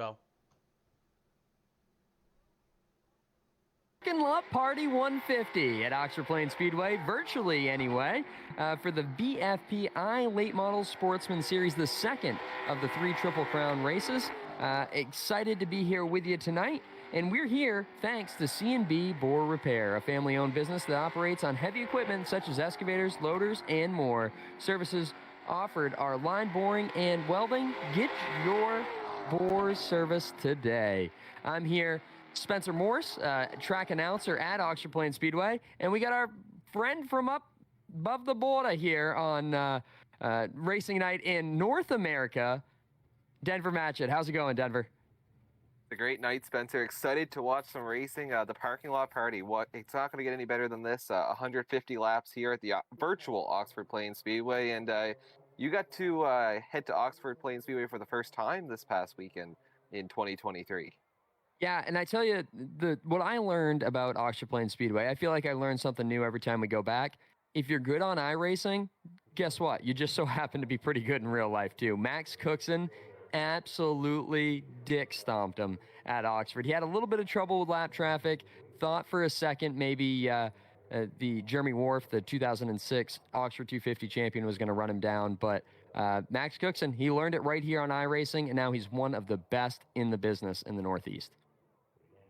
Go. Parking Lot Party 150 at Oxford Plains Speedway, virtually anyway, for the BFP iLate Models Sportsman Series, the second of the 3 Triple Crown races. Excited to be here with you tonight, and we're here thanks to C&B Bore Repair, a family-owned business that operates on heavy equipment such as excavators, loaders, and more. Services offered are line boring and welding. Get your bore service today. I'm here, Spencer Morse, track announcer at Oxford Plains Speedway, and we got our friend from up above the border here on racing night in North America, Denver Matchett. How's it going, Denver? A great night, Spencer. Excited to watch some racing. The parking lot party. It's not going to get any better than this. 150 laps here at the virtual Oxford Plains Speedway, and you got to head to Oxford Plains Speedway for the first time this past weekend in 2023. Yeah, and I tell you, what I learned about Oxford Plains Speedway, I feel like I learn something new every time we go back. If you're good on iRacing, guess what? You just so happen to be pretty good in real life, too. Max Cookson absolutely dick stomped him at Oxford. He had a little bit of trouble with lap traffic, thought for a second maybe the Jeremy Wharf, the 2006 Oxford 250 champion, was going to run him down, but Max Cookson, he learned it right here on iRacing, and now he's one of the best in the business in the Northeast.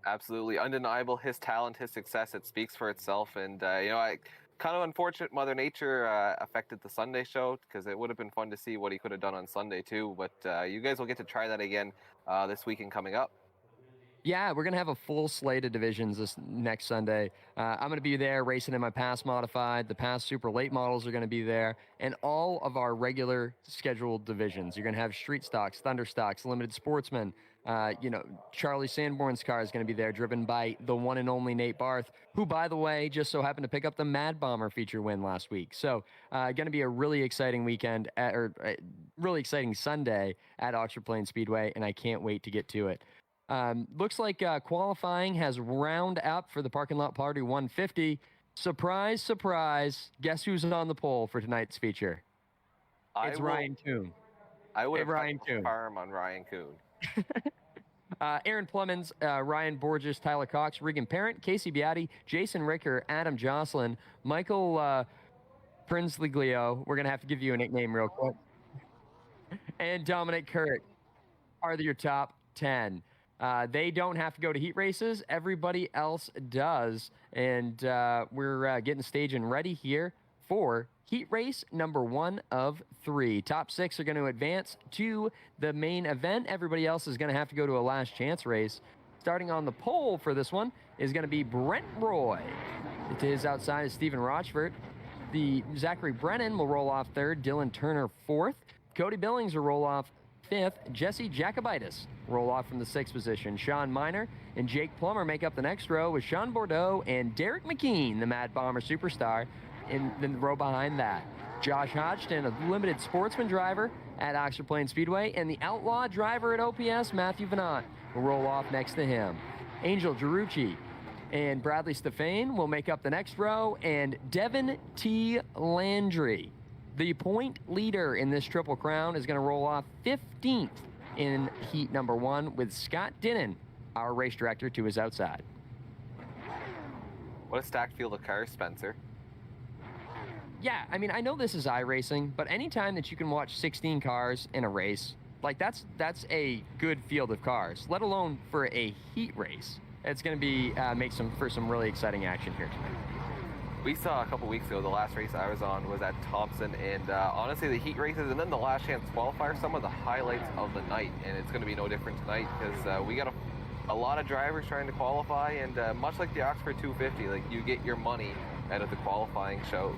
Absolutely undeniable. His talent, his success, it speaks for itself. And kind of unfortunate Mother Nature affected the Sunday show, because it would have been fun to see what he could have done on Sunday too. But you guys will get to try that again this weekend coming up. Yeah, we're going to have a full slate of divisions this next Sunday. I'm going to be there racing in my Pass Modified. The Pass Super Late models are going to be there. And all of our regular scheduled divisions. You're going to have Street Stocks, Thunder Stocks, Limited Sportsman. Charlie Sanborn's car is going to be there, driven by the one and only Nate Barth, who, by the way, just so happened to pick up the Mad Bomber feature win last week. So going to be a really exciting weekend, really exciting Sunday at Oxford Plains Speedway, and I can't wait to get to it. Looks like qualifying has wound up for the Parking Lot Party 150. Surprise, surprise. Guess who's on the pole for tonight's feature? It's Ryan Kuhn. I would have Ryan Kuhn. Farm on Ryan Kuhn. Aaron Plemons, Ryan Borges, Tyler Cox, Regan Parent, Casey Beatty, Jason Ricker, Adam Jocelyn, Michael Prinsley-Glio. We're going to have to give you a nickname real quick. And Dominic Kurt are your top 10. They don't have to go to heat races. Everybody else does. And we're getting staging ready here for heat race number 1 of 3. Top 6 are going to advance to the main event. Everybody else is going to have to go to a last chance race. Starting on the pole for this one is going to be Brent Roy. To his outside is Stephen Rochford. The Zachary Brennan will roll off 3rd. Dylan Turner 4th. Cody Billings will roll off 5th. Jesse Jacobitis roll off from the 6th position. Sean Miner and Jake Plummer make up the next row, with Sean Bordeaux and Derek McKean, the Mad Bomber superstar, in the row behind that. Josh Hodgson, a limited sportsman driver at Oxford Plains Speedway, and the outlaw driver at OPS, Matthew Venant, will roll off next to him. Angel Girucci and Bradley Stefane will make up the next row, and Devin T. Landry, the point leader in this Triple Crown, is going to roll off 15th in heat number 1, with Scott Dinnan, our race director, to his outside. What a stacked field of cars, Spencer. Yeah, I mean, I know this is iRacing, but anytime that you can watch 16 cars in a race, like that's a good field of cars, let alone for a heat race. It's going to be make for some really exciting action here tonight. We saw a couple weeks ago, the last race I was on was at Thompson, and honestly, the heat races and then the last chance qualifier, some of the highlights of the night, and it's going to be no different tonight, because we got a lot of drivers trying to qualify, and much like the Oxford 250, like, you get your money out of the qualifying shows.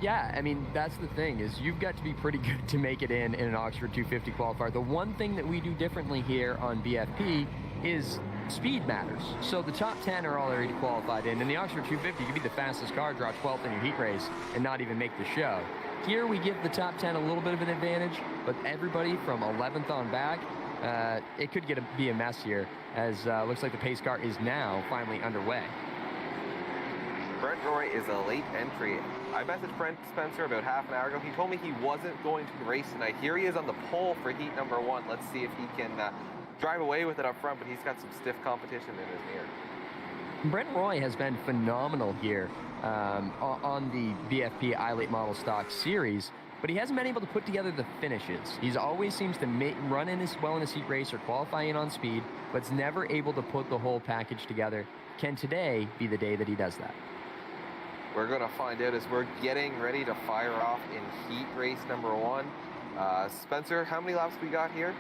Yeah, I mean, that's the thing, is you've got to be pretty good to make it in an Oxford 250 qualifier. The one thing that we do differently here on BFP is speed matters. So the top 10 are already qualified in. In the Oxford 250, you could be the fastest car, draw 12th in your heat race, and not even make the show. Here, we give the top 10 a little bit of an advantage, but everybody from 11th on back, it could be a mess here, as looks like the pace car is now finally underway. Brent Roy is a late entry. I messaged Brent Spencer about half an hour ago. He told me he wasn't going to race tonight. Here he is on the pole for heat number 1. Let's see if he can drive away with it up front, but he's got some stiff competition in his mirror. Brent Roy has been phenomenal here on the BFP iLate Model Stock Series, but he hasn't been able to put together the finishes. He's always seems to run in as well in a heat race or qualify in on speed, but it's never able to put the whole package together. Can today be the day that he does that? We're going to find out as we're getting ready to fire off in heat race number 1. Spencer, how many laps we got here?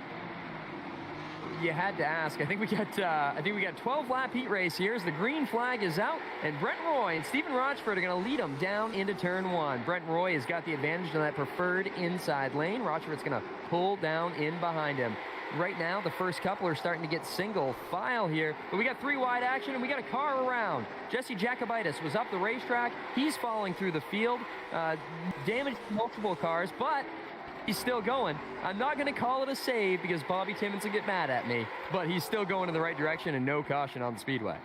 You had to ask. I think we got 12 lap heat race here as the green flag is out, and Brent Roy and Stephen Rochford are going to lead them down into turn 1. Brent Roy has got the advantage in that preferred inside lane. Rochford's going to pull down in behind him. Right now, the first couple are starting to get single file here, but we got 3 wide action and we got a car around. Jesse Jacobitis was up the racetrack. He's falling through the field, damaged multiple cars, but he's still going. I'm not going to call it a save because Bobby Timmons will get mad at me, but he's still going in the right direction and no caution on the speedway.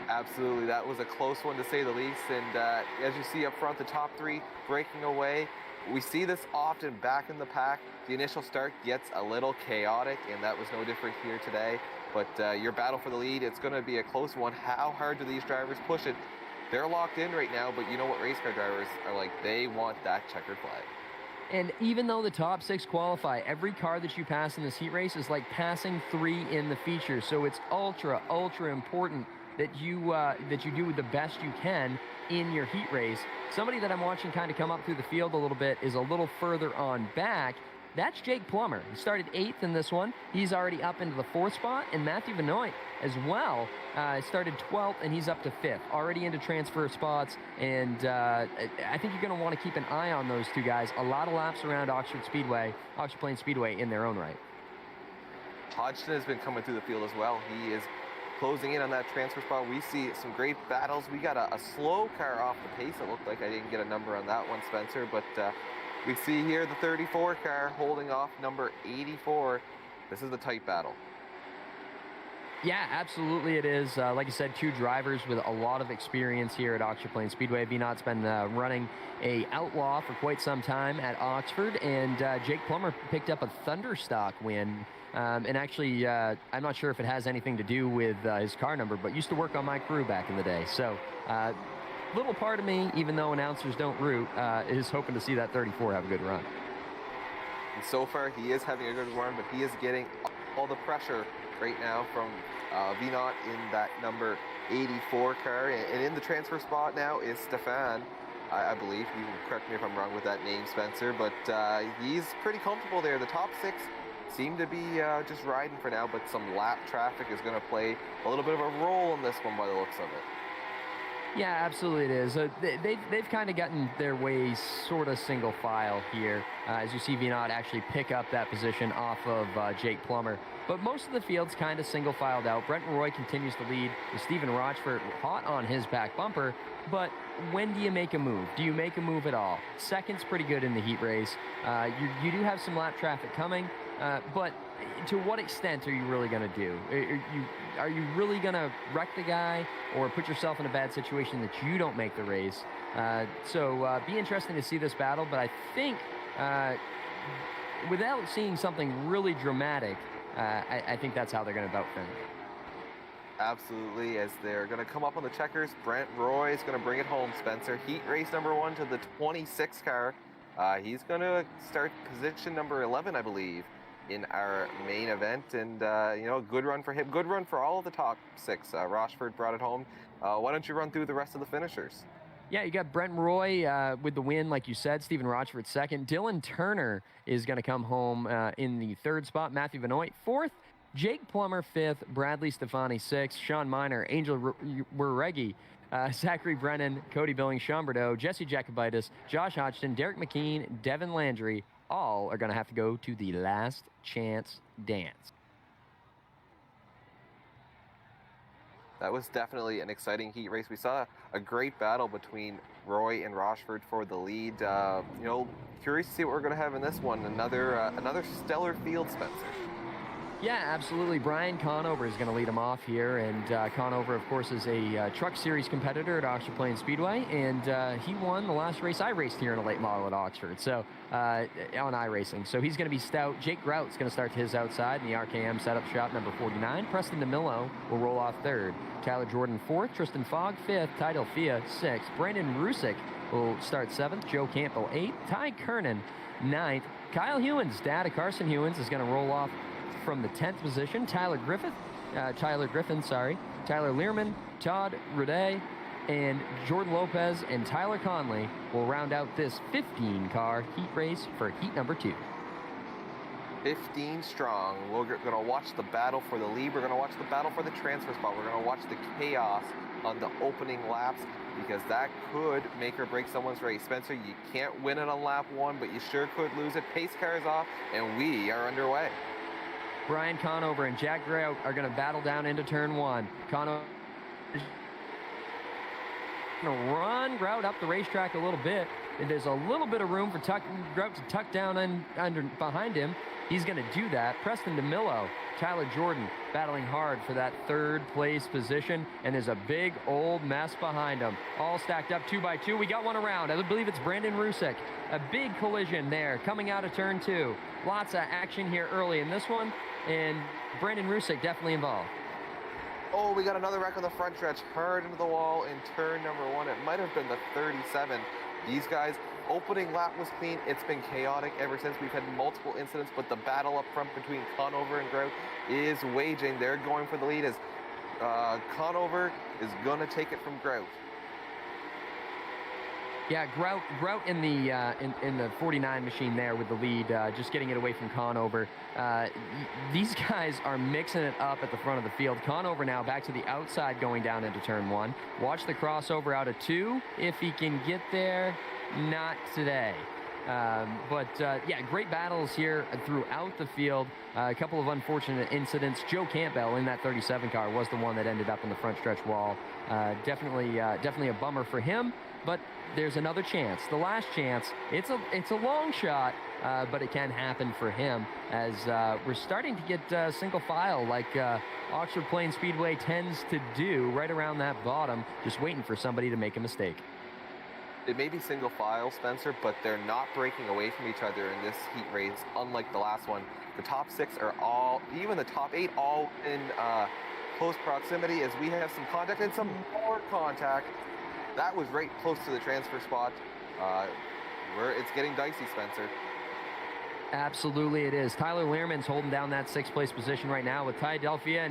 Absolutely, that was a close one to say the least, and as you see up front, the top 3 breaking away. We see this often back in the pack. The initial start gets a little chaotic, and that was no different here today. But your battle for the lead, it's going to be a close one. How hard do these drivers push it? They're locked in right now, but you know what race car drivers are like? They want that checkered flag. And even though the top 6 qualify, every car that you pass in this heat race is like passing 3 in the feature. So it's ultra important that you do the best you can in your heat race. Somebody that I'm watching kind of come up through the field a little bit is a little further on back. That's Jake Plummer. He started 8th in this one. He's already up into the 4th spot. And Matthew Benoit as well started 12th, and he's up to 5th, already into transfer spots. And I think you're going to want to keep an eye on those 2 guys. A lot of laps around Oxford Plains Speedway in their own right. Hodgson has been coming through the field as well. He is closing in on that transfer spot. We see some great battles. We got a slow car off the pace. It looked like I didn't get a number on that one, Spencer, but we see here the 34 car holding off number 84. This is the tight battle. Yeah, absolutely it is. Like I said, 2 drivers with a lot of experience here at Oxford Plains Speedway. Vinot's been running a outlaw for quite some time at Oxford, and Jake Plummer picked up a Thunderstock win. And actually, I'm not sure if it has anything to do with his car number, but used to work on my crew back in the day. So little part of me, even though announcers don't root, is hoping to see that 34 have a good run. And so far, he is having a good run, but he is getting all the pressure right now from Vinot in that number 84 car. And in the transfer spot now is Stefan, I believe. You can correct me if I'm wrong with that name, Spencer, but he's pretty comfortable there. The top 6 seem to be just riding for now, but some lap traffic is going to play a little bit of a role in this one by the looks of it. Yeah, absolutely it is. They've kind of gotten their ways sort of single file here. As you see Vinot actually pick up that position off of Jake Plummer. But most of the field's kind of single filed out. Brent Roy continues to lead with Stephen Rochford hot on his back bumper. But when do you make a move? Do you make a move at all? Second's pretty good in the heat race. You do have some lap traffic coming, but to what extent are you really going to do? Are you really going to wreck the guy or put yourself in a bad situation that you don't make the race? So be interesting to see this battle, but I think without seeing something really dramatic, I think that's how they're going to bout finish. Absolutely, as they're going to come up on the checkers. Brent Roy is going to bring it home, Spencer. Heat race number 1 to the 26 car. He's going to start position number 11, I believe, in our main event. And, good run for him. Good run for all of the top 6. Rochford brought it home. Why don't you run through the rest of the finishers? Yeah, you got Brent Roy with the win, like you said. Stephen Rochford 2nd. Dylan Turner is going to come home in the 3rd spot. Matthew Benoit 4th. Jake Plummer 5th. Bradley Stefani 6th. Sean Miner, Angel Weregi, Zachary Brennan, Cody Billings, Sean Bordeaux, Jesse Jacobitis, Josh Hodgson, Derek McKean, Devin Landry, all are going to have to go to the last chance dance. That was definitely an exciting heat race. We saw a great battle between Roy and Rochford for the lead. Mm-hmm. Curious to see what we're going to have in this one. Another stellar field, Spencer. Yeah, absolutely. Brian Conover is going to lead him off here. And Conover, of course, is a Truck Series competitor at Oxford Plains Speedway. And he won the last race I raced here in a late model at Oxford, so on iRacing. So he's going to be stout. Jake Grout's going to start to his outside in the RKM setup shop, number 49. Preston DeMillo will roll off third. Tyler Jordan fourth. Tristan Fogg fifth. Ty Delphia sixth. Brandon Rusick will start seventh. Joe Campbell eighth. Ty Kernan ninth. Kyle Hewins, dad of Carson Hewins, is going to roll off from the 10th position. Tyler Griffin, Tyler Learman, Todd Ruday, and Jordan Lopez and Tyler Conley will round out this 15-car heat race for heat number 2. 15 strong. We're going to watch the battle for the lead. We're going to watch the battle for the transfer spot. We're going to watch the chaos on the opening laps, because that could make or break someone's race. Spencer, you can't win it on lap 1, but you sure could lose it. Pace car is off, and we are underway. Brian Conover and Jack Grout are going to battle down into turn 1. Conover is going to run Grout up the racetrack a little bit. And there's a little bit of room for Grout to tuck down behind him. He's going to do that. Preston DeMillo, Tyler Jordan battling hard for that 3rd place position. And there's a big old mess behind him. All stacked up 2 by 2. We got one around. I believe it's Brandon Rusick. A big collision there coming out of turn 2. Lots of action here early in this one. And Brandon Rusick definitely involved. Oh, we got another wreck on the front stretch. Hard into the wall in turn number 1. It might have been the 37. These guys, opening lap was clean. It's been chaotic ever since. We've had multiple incidents, but the battle up front between Conover and Grout is waging. They're going for the lead as Conover is going to take it from Grout. Yeah, Grout in the 49 machine there with the lead, just getting it away from Conover. These guys are mixing it up at the front of the field. Conover now back to the outside going down into turn 1. Watch the crossover out of 2 if he can get there. Not today. Yeah, great battles here throughout the field. A couple of unfortunate incidents. Joe Campbell in that 37 car was the one that ended up in the front stretch wall. Definitely a bummer for him, but there's another chance. The last chance. It's a long shot, but it can happen for him as we're starting to get single file like Oxford Plains Speedway tends to do right around that bottom, just waiting for somebody to make a mistake. It may be single file, Spencer, but they're not breaking away from each other in this heat race, unlike the last one. The top 6 are all, even the top 8, all in close proximity as we have some contact and some more contact. That was right close to the transfer spot. Where it's getting dicey, Spencer. Absolutely it is. Tyler Learman's holding down that 6th place position right now with Ty Delphia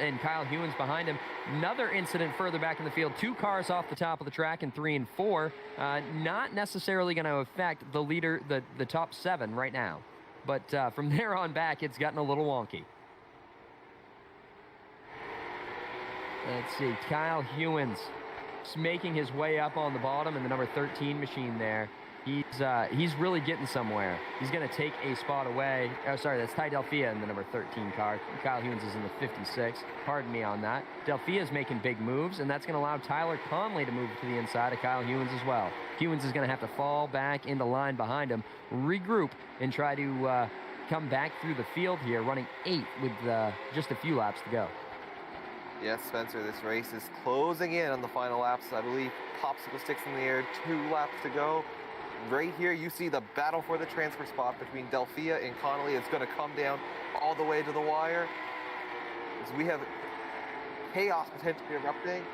and Kyle Hewins behind him. Another incident further back in the field. 2 cars off the top of the track in 3 and 4. Not necessarily going to affect the leader, the top 7 right now. But from there on back, it's gotten a little wonky. Let's see. Kyle Hewins making his way up on the bottom in the number 13 machine there. He's really getting somewhere. He's going to take a spot away. Oh, sorry, that's Ty Delphia in the number 13 car. Kyle Hewins is in the 56. Pardon me on that. Delphia is making big moves, and that's going to allow Tyler Conley to move to the inside of Kyle Hewins as well. Hewins is going to have to fall back in the line behind him, regroup, and try to come back through the field here, running 8 with just a few laps to go. Yes, Spencer, this race is closing in on the final laps. I believe popsicle sticks in the air, 2 laps to go. Right here, you see the battle for the transfer spot between Delphia and Connolly. It's going to come down all the way to the wire. As we have chaos potentially erupting.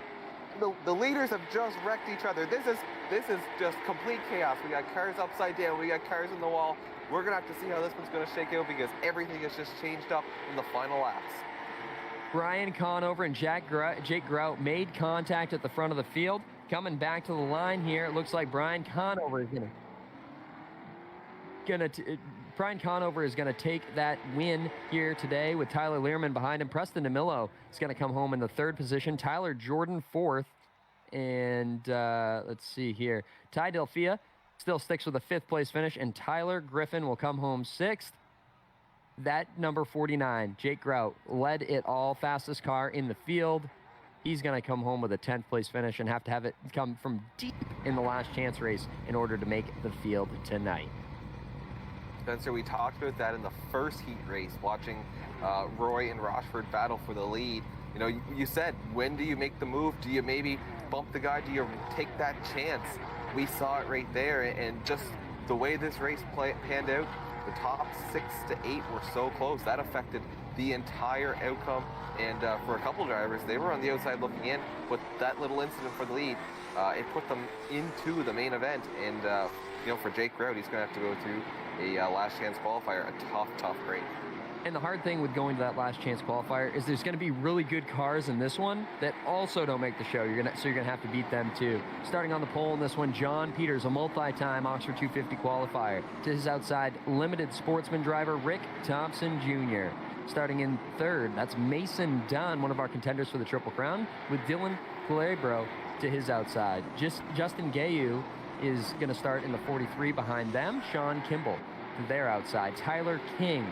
The leaders have just wrecked each other. This is just complete chaos. We got cars upside down. We got cars in the wall. We're going to have to see how this one's going to shake out because everything has just changed up in the final laps. Brian Conover and Jake Grout made contact at the front of the field. Coming back to the line here, it looks like Brian Conover is going to take that win here today with Tyler Learman behind him. Preston DeMillo is going to come home in the 3rd position. Tyler Jordan 4th. And let's see here. Ty Delphia still sticks with a 5th place finish. And Tyler Griffin will come home 6th. That number 49, Jake Grout, led it all, fastest car in the field. He's going to come home with a 10th place finish and have to have it come from deep in the last chance race in order to make the field tonight. Spencer, we talked about that in the first heat race, watching Roy and Rochford battle for the lead. You know, you said, when do you make the move? Do you maybe bump the guy? Do you take that chance? We saw it right there, and just the way this race panned out, the top 6 to 8 were so close. That affected the entire outcome, and for a couple drivers, they were on the outside looking in, but that little incident for the lead, it put them into the main event, and you know, for Jake Grout, he's going to have to go through a last chance qualifier, a tough break. And the hard thing with going to that last chance qualifier is there's going to be really good cars in this one that also don't make the show. You're gonna have to beat them too. Starting on the pole in this one, John Peters, a multi-time Oxford 250 qualifier. To his outside, limited sportsman driver Rick Thompson Jr. Starting in third, that's Mason Dunn, one of our contenders for the Triple Crown, with Dylan Calabro to his outside. Justin Gayu is going to start in the 43 behind them. Sean Kimball to their outside. Tyler King,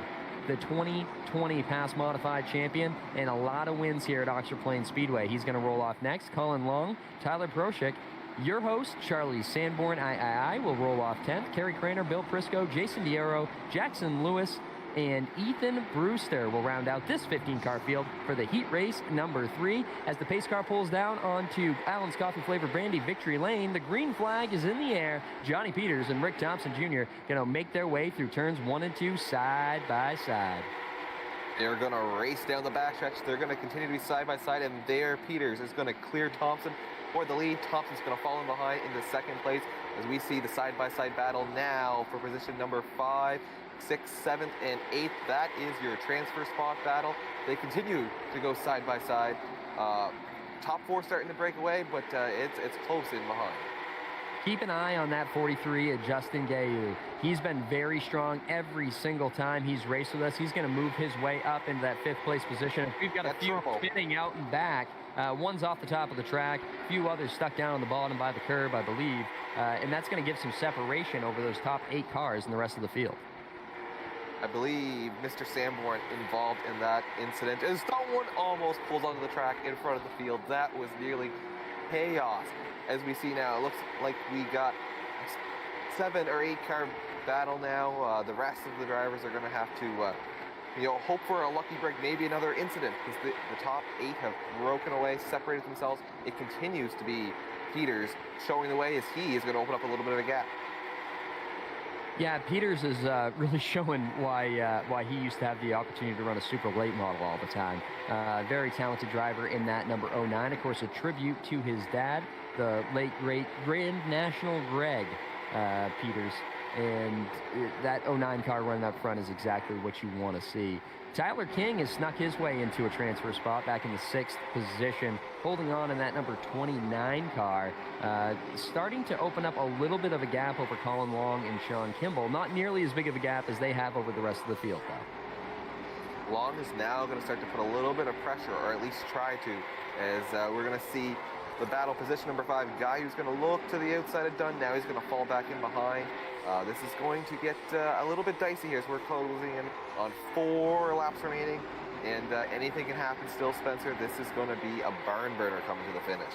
the 2020 Pass Modified champion, and a lot of wins here at Oxford Plains Speedway. He's going to roll off next. Colin Long, Tyler Proshik, your host, Charlie Sanborn, III, will roll off 10th. Kerry Craner, Bill Prisco, Jason Diero, Jackson Lewis, and Ethan Brewster will round out this 15-car field for the heat race number 3. As the pace car pulls down onto Allen's Coffee Flavored Brandy Victory Lane, the green flag is in the air. Johnny Peters and Rick Thompson Jr. going to make their way through turns 1 and 2 side by side. They're going to race down the backstretch. They're going to continue to be side by side, and there Peters is going to clear Thompson for the lead. Thompson's going to fall in behind into second place as we see the side-by-side battle now for position number 5, 6th, 7th, and 8th. That is your transfer spot battle. They continue to go side by side. Top 4 starting to break away, but it's close in behind. Keep an eye on that 43 at Justin Gayu. He's been very strong every single time he's raced with us. He's going to move his way up into that 5th place position. We've got a few spinning out and back. One's off the top of the track, a few others stuck down on the bottom by the curb, I believe. And that's going to give some separation over those top 8 cars in the rest of the field. I believe Mr. Sanborn involved in that incident as someone almost pulls onto the track in front of the field. That was nearly chaos. As we see now, it looks like we got a 7 or 8 car battle now. The rest of the drivers are going to have to hope for a lucky break, maybe another incident, because the top 8 have broken away, separated themselves. It continues to be Peters showing the way as he is going to open up a little bit of a gap. Yeah, Peters is really showing why he used to have the opportunity to run a super late model all the time. Very talented driver in that number 09. Of course, a tribute to his dad, the late, great Grand National Greg Peters. And that 09 car running up front is exactly what you want to see. Tyler King has snuck his way into a transfer spot back in the 6th position, holding on in that number 29 car, starting to open up a little bit of a gap over Colin Long and Sean Kimball. Not nearly as big of a gap as they have over the rest of the field, though. Long is now going to start to put a little bit of pressure, or at least try to, as we're going to see the battle position number 5 guy who's going to look to the outside of Dunn. Now he's going to fall back in behind. This is going to get a little bit dicey here as we're closing in on 4 laps remaining, and anything can happen still, Spencer. This is going to be a barn burner coming to the finish.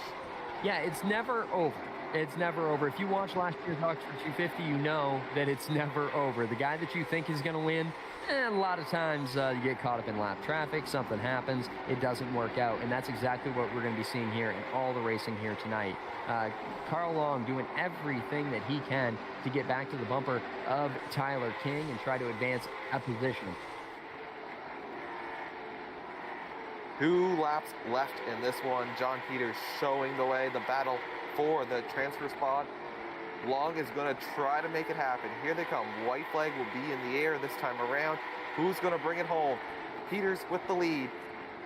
Yeah, it's never over. It's never over. If you watch last year's Oxford 250, you know that it's never over. The guy that you think is going to win, a lot of times you get caught up in lap traffic, something happens, it doesn't work out, and that's exactly what we're going to be seeing here in all the racing here tonight. Carl Long doing everything that he can to get back to the bumper of Tyler King and try to advance a position. 2 laps left in this one. John Peters showing the way, the battle for the transfer spot. Long is going to try to make it happen. Here they come. White flag will be in the air this time around. Who's going to bring it home? Peters with the lead.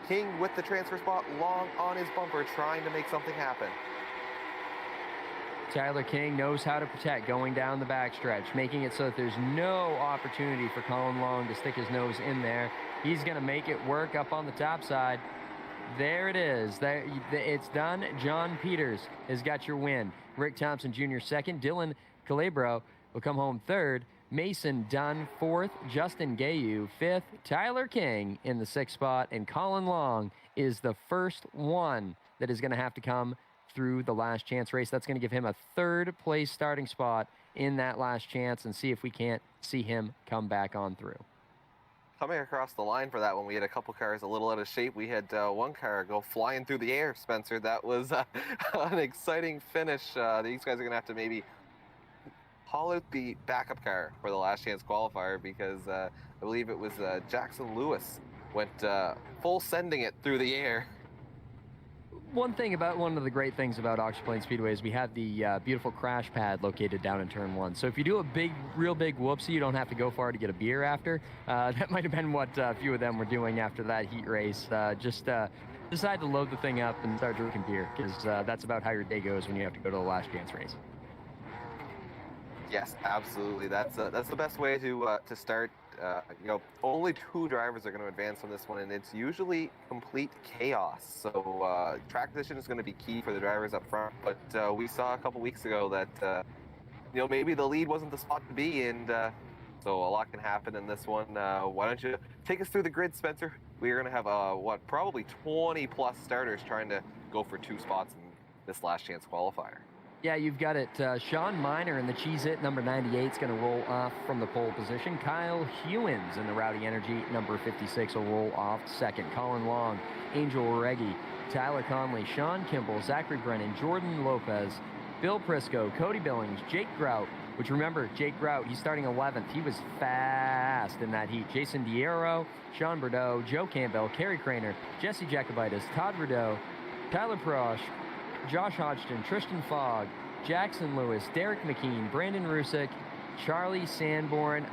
King with the transfer spot. Long on his bumper trying to make something happen. Tyler King knows how to protect going down the backstretch, making it so that there's no opportunity for Colin Long to stick his nose in there. He's going to make it work up on the top side. There it is. There, it's done. John Peters has got your win. Rick Thompson Jr. second. Dylan Calabro will come home third. Mason Dunn fourth. Justin Gayu fifth. Tyler King in the 6th spot. And Colin Long is the first one that is going to have to come through the last chance race. That's going to give him a 3rd place starting spot in that last chance, and see if we can't see him come back on through. coming across the line for that one, we had a couple cars a little out of shape. We had one car go flying through the air, Spencer. That was an exciting finish. These guys are going to have to maybe haul out the backup car for the last chance qualifier because I believe it was Jackson Lewis went full sending it through the air. One of the great things about Auction Plains Speedway is we have the beautiful crash pad located down in turn 1. So if you do a real big whoopsie, you don't have to go far to get a beer after. That might have been what a few of them were doing after that heat race. Just decide to load the thing up and start drinking beer because that's about how your day goes when you have to go to the last chance race. Yes, absolutely. That's the best way to start. Only 2 drivers are going to advance on this one, and it's usually complete chaos. So track position is going to be key for the drivers up front. But we saw a couple weeks ago that maybe the lead wasn't the spot to be, and so a lot can happen in this one. Why don't you take us through the grid, Spencer? We're going to have probably 20 plus starters trying to go for 2 spots in this last chance qualifier. Yeah, you've got it. Sean Miner in the Cheez-It, number 98, is going to roll off from the pole position. Kyle Hewins in the Rowdy Energy, number 56, will roll off second. Colin Long, Angel Reggie, Tyler Conley, Sean Kimball, Zachary Brennan, Jordan Lopez, Bill Prisco, Cody Billings, Jake Grout, which remember, Jake Grout, he's starting 11th. He was fast in that heat. Jason Diero, Sean Bordeaux, Joe Campbell, Kerry Craner, Jesse Jacobitis, Todd Rideau, Tyler Prosh, Josh Hodgson, Tristan Fogg, Jackson Lewis, Derek McKean, Brandon Rusick, Charlie Sanborn,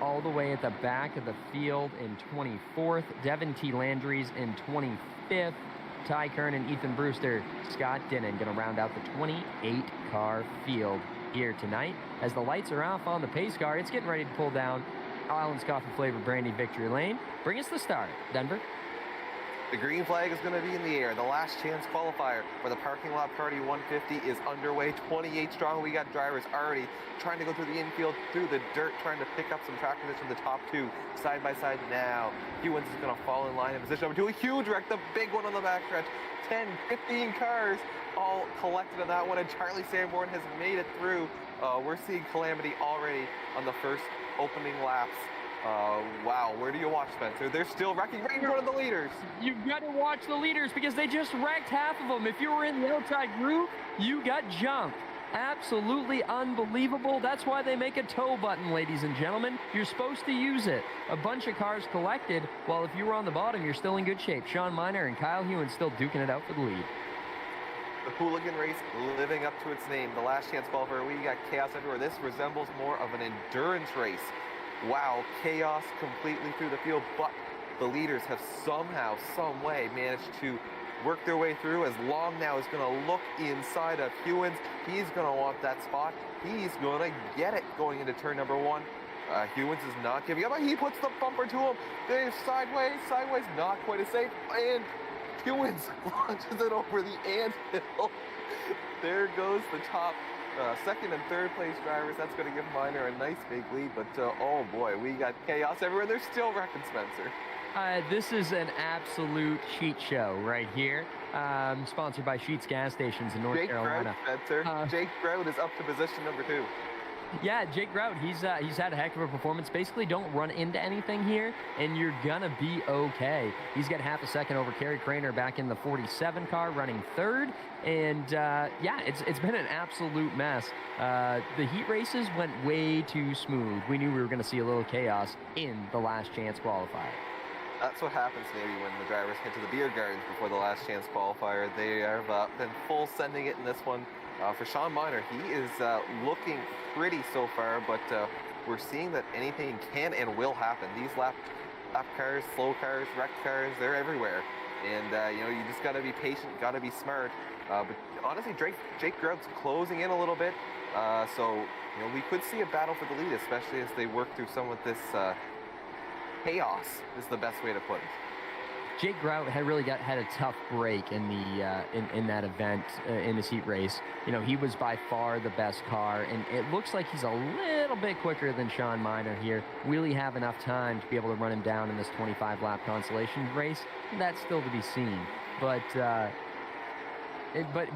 all the way at the back of the field in 24th. Devin T. Landry's in 25th. Ty Kern and Ethan Brewster, Scott Dinnan going to round out the 28-car field here tonight. As the lights are off on the pace car, it's getting ready to pull down Island's Coffee Flavor Brandy Victory Lane. Bring us the start, Denver. The green flag is going to be in the air. The last chance qualifier for the parking lot party 150 is underway. 28 strong. We got drivers already trying to go through the infield, through the dirt, trying to pick up some track position. The top 2 side by side now. Hewins is going to fall in line in position number 2. A huge wreck, the big one on the backstretch. 10, 15 cars all collected on that one, and Charlie Sanborn has made it through. We're seeing calamity already on the first opening laps. Wow, where do you watch, Spencer? They're still wrecking right in front of the leaders. You've got to watch the leaders because they just wrecked half of them. If you were in the outside group, you got jumped. Absolutely unbelievable. That's why they make a tow button, ladies and gentlemen. You're supposed to use it. A bunch of cars collected, while if you were on the bottom, you're still in good shape. Sean Miner and Kyle Hewins still duking it out for the lead. The hooligan race living up to its name. The last chance qualifier, we got chaos everywhere. This resembles more of an endurance race. Wow, chaos completely through the field, but the leaders have somehow, some way managed to work their way through. As Long now is going to look inside of Hewins. He's going to want that spot. He's going to get it going into turn number 1. Hewins is not giving up. He puts the bumper to him. They're sideways, not quite as safe. And Hewins launches it over the anthill. There goes the top second and third place drivers. That's going to give Miner a nice big lead, but oh boy, we got chaos everywhere. They're still wrecking Spencer. This is an absolute cheat show right here. Sponsored by Sheetz Gas Stations in North Carolina. Grout, Spencer. Jake Grout is up to position number 2. Yeah, Jake Grout, he's had a heck of a performance. Basically, don't run into anything here, and you're gonna be okay. He's got half a second over Kerry Craner back in the 47 car, running 3rd. And yeah, it's been an absolute mess. The heat races went way too smooth. We knew we were gonna see a little chaos in the last chance qualifier. That's what happens maybe when the drivers head to the beer gardens before the last chance qualifier. They have been full sending it in this one. For Sean Miner, he is looking pretty so far, but we're seeing that anything can and will happen. These lap cars, slow cars, wrecked cars, they're everywhere. And, you just got to be patient, got to be smart. But honestly, Jake Grout's closing in a little bit. So, we could see a battle for the lead, especially as they work through some of this chaos, is the best way to put it. Jake Grout had a tough break in the in that event in this heat race. He was by far the best car, and it looks like he's a little bit quicker than Sean Miner here. Will he have enough time to be able to run him down in this 25-lap consolation race? That's still to be seen. But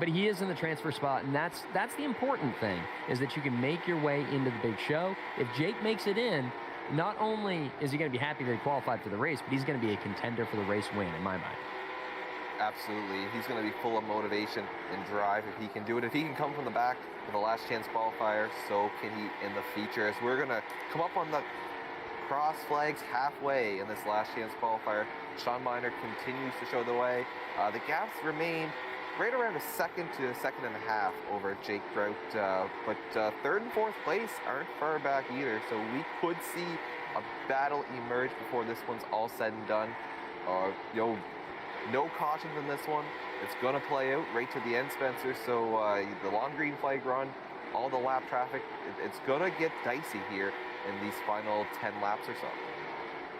he is in the transfer spot, and that's the important thing, is that you can make your way into the big show. If Jake makes it in, not only is he going to be happy that he qualified for the race, but he's going to be a contender for the race win in my mind. Absolutely. He's going to be full of motivation and drive if he can do it. If he can come from the back with a last chance qualifier, so can he in the feature. As we're going to come up on the cross flags halfway in this last chance qualifier. Sean Miner continues to show the way. The gaps remain right around a second to a second and a half over Jake Grout, but third and fourth place aren't far back either, so we could see a battle emerge before this one's all said and done. No cautions in this one. It's going to play out right to the end, Spencer, so the long green flag run, all the lap traffic, it's going to get dicey here in these final 10 laps or so.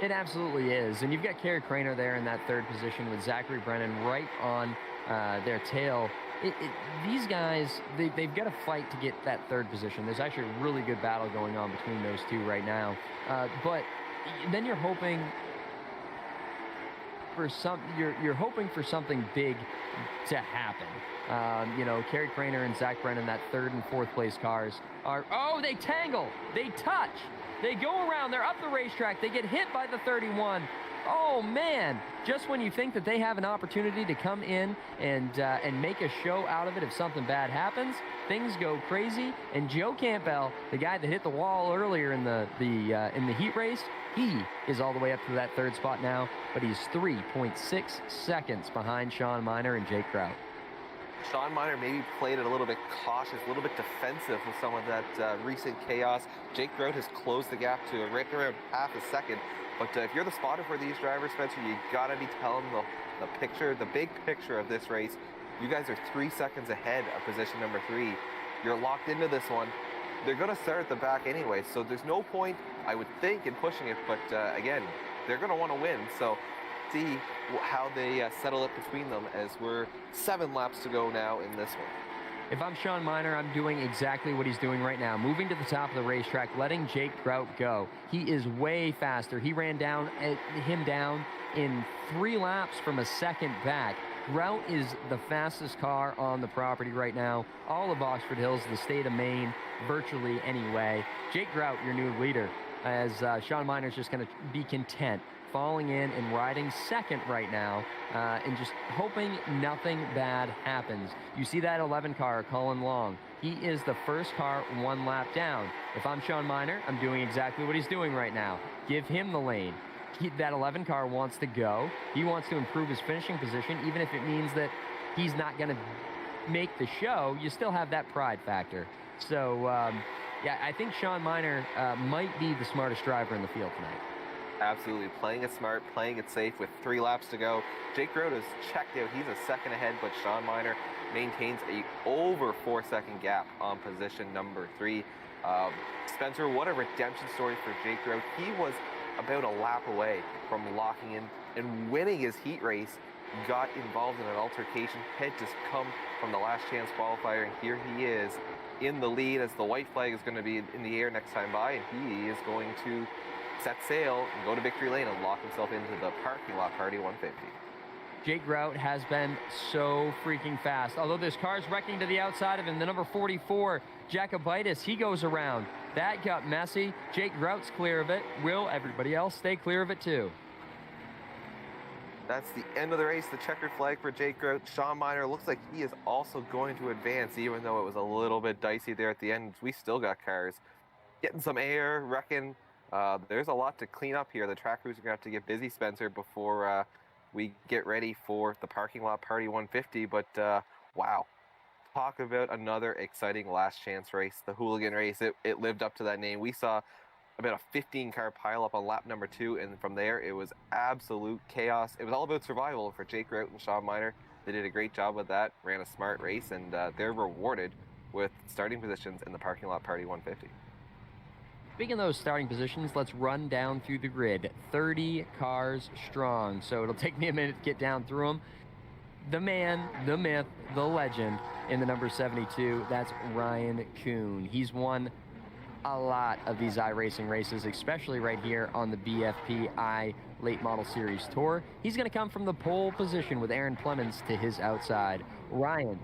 It absolutely is. And you've got Kerry Craner there in that third position with Zachary Brennan right on their tail. These guys, they've got to fight to get that third position. There's actually a really good battle going on between those two right now. But then you're hoping for you're hoping for something big to happen. Kerry Craner and Zach Brennan, that third and fourth place cars are, they tangle, they touch, they go around, they're up the racetrack, they get hit by the 31. Oh man, just when you think that they have an opportunity to come in and make a show out of it if something bad happens, things go crazy. And Joe Campbell, the guy that hit the wall earlier in the heat race, he is all the way up to that third spot now, but he's 3.6 seconds behind Sean Miner and Jake Grout. Sean Miner maybe played it a little bit cautious, a little bit defensive with some of that recent chaos. Jake Grout has closed the gap to right around half a second. But if you're the spotter for these drivers, Spencer, you gotta be telling the picture, the big picture of this race. You guys are 3 seconds ahead of position number 3. You're locked into this one. They're gonna start at the back anyway, so there's no point, I would think, in pushing it. But again, they're gonna want to win. So see how they settle it between them as we're 7 laps to go now in this one. If I'm Sean Miner, I'm doing exactly what he's doing right now. Moving to the top of the racetrack, letting Jake Grout go. He is way faster. He ran him down in 3 laps from a second back. Grout is the fastest car on the property right now. All of Oxford Hills, the state of Maine, virtually anyway. Jake Grout, your new leader, as Sean Miner's just going to be content falling in and riding second right now, and just hoping nothing bad happens. You see that 11 car, Colin Long. He is the first car 1 lap down. If I'm Sean Miner, I'm doing exactly what he's doing right now. Give him the lane. That 11 car wants to go. He wants to improve his finishing position, even if it means that he's not going to make the show. You still have that pride factor. So, yeah, I think Sean Miner might be the smartest driver in the field tonight. Absolutely, playing it smart, playing it safe with 3 laps to go. Jake Grout is checked out. He's a second ahead, but Sean Miner maintains a over 4-second gap on position number 3. Spencer, what a redemption story for Jake Grout. He was about a lap away from locking in and winning his heat race. Got involved in an altercation. Had just come from the last chance qualifier, and here he is in the lead as the white flag is going to be in the air next time by, and he is going to set sail and go to victory lane and lock himself into the parking lot party 150. Jake Grout has been so freaking fast. Although this car's wrecking to the outside of him, the number 44, Jacobitis, he goes around. That got messy. Jake Grout's clear of it. Will everybody else stay clear of it too? That's the end of the race. The checkered flag for Jake Grout. Sean Miner looks like he is also going to advance, even though it was a little bit dicey there at the end. We still got cars getting some air, wrecking. There's a lot to clean up here. The track crews are going to have to get busy, Spencer, before we get ready for the parking lot party 150. But wow, talk about another exciting last chance race. The hooligan race, it lived up to that name. We saw about a 15-car pileup on lap number 2, and from there it was absolute chaos. It was all about survival for Jake Grout and Sean Miner. They did a great job with that, ran a smart race, and they're rewarded with starting positions in the parking lot party 150. Speaking of those starting positions, let's run down through the grid. 30 cars strong, so it'll take me a minute to get down through them. The man, the myth, the legend in the number 72, that's Ryan Kuhn. He's won a lot of these iRacing races, especially right here on the BFP iLate Model Series Tour. He's going to come from the pole position with Aaron Plemons to his outside. Ryan,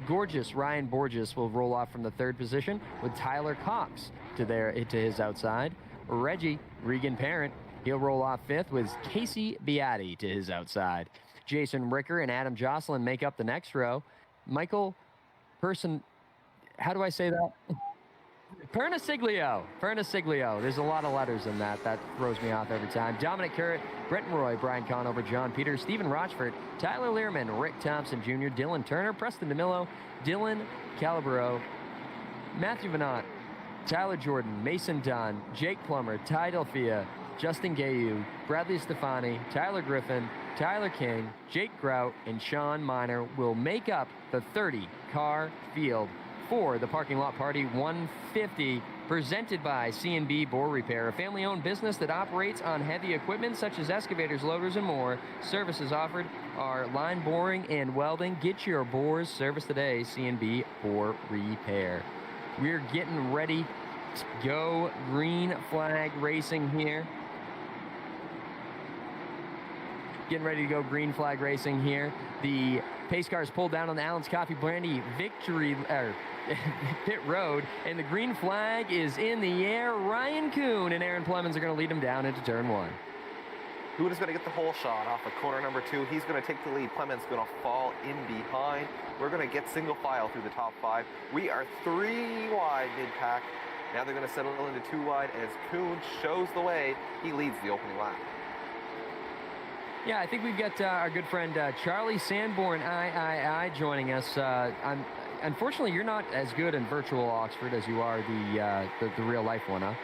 Gorgeous Ryan Borges will roll off from the third position with Tyler Cox to his outside. Reggie Regan Parent, he'll roll off fifth with Casey Beatty to his outside. Jason Ricker and Adam Jocelyn make up the next row. Michael how do I say that? Perniciglio. There's a lot of letters in that. That throws me off every time. Dominic Currett, Brenton Roy, Brian Conover, John Peters, Stephen Rochford, Tyler Learman, Rick Thompson Jr., Dylan Turner, Preston DeMillo, Dylan Calabro, Matthew Venant, Tyler Jordan, Mason Dunn, Jake Plummer, Ty Delphia, Justin Gayu, Bradley Stefani, Tyler Griffin, Tyler King, Jake Grout, and Sean Miner will make up the 30-car field for the Parking Lot Party 150, presented by C&B Bore Repair, a family-owned business that operates on heavy equipment such as excavators, loaders, and more. Services offered are line boring and welding. Get your bores serviced today, C&B Bore Repair. We're getting ready to go green flag racing here. The pace cars pulled down on the Allen's Coffee Brandy pit road, and the green flag is in the air. Ryan Kuhn and Aaron Plemons are going to lead him down into turn one. Kuhn is going to get the whole shot off of corner number 2. He's going to take the lead. Plemons going to fall in behind. We're going to get single file through the top 5. We are 3 wide mid-pack. Now they're going to settle into 2 wide as Kuhn shows the way. He leads the opening lap. Yeah, I think we've got our good friend Charlie Sanborn III joining us. Unfortunately, you're not as good in virtual Oxford as you are the real life one, huh?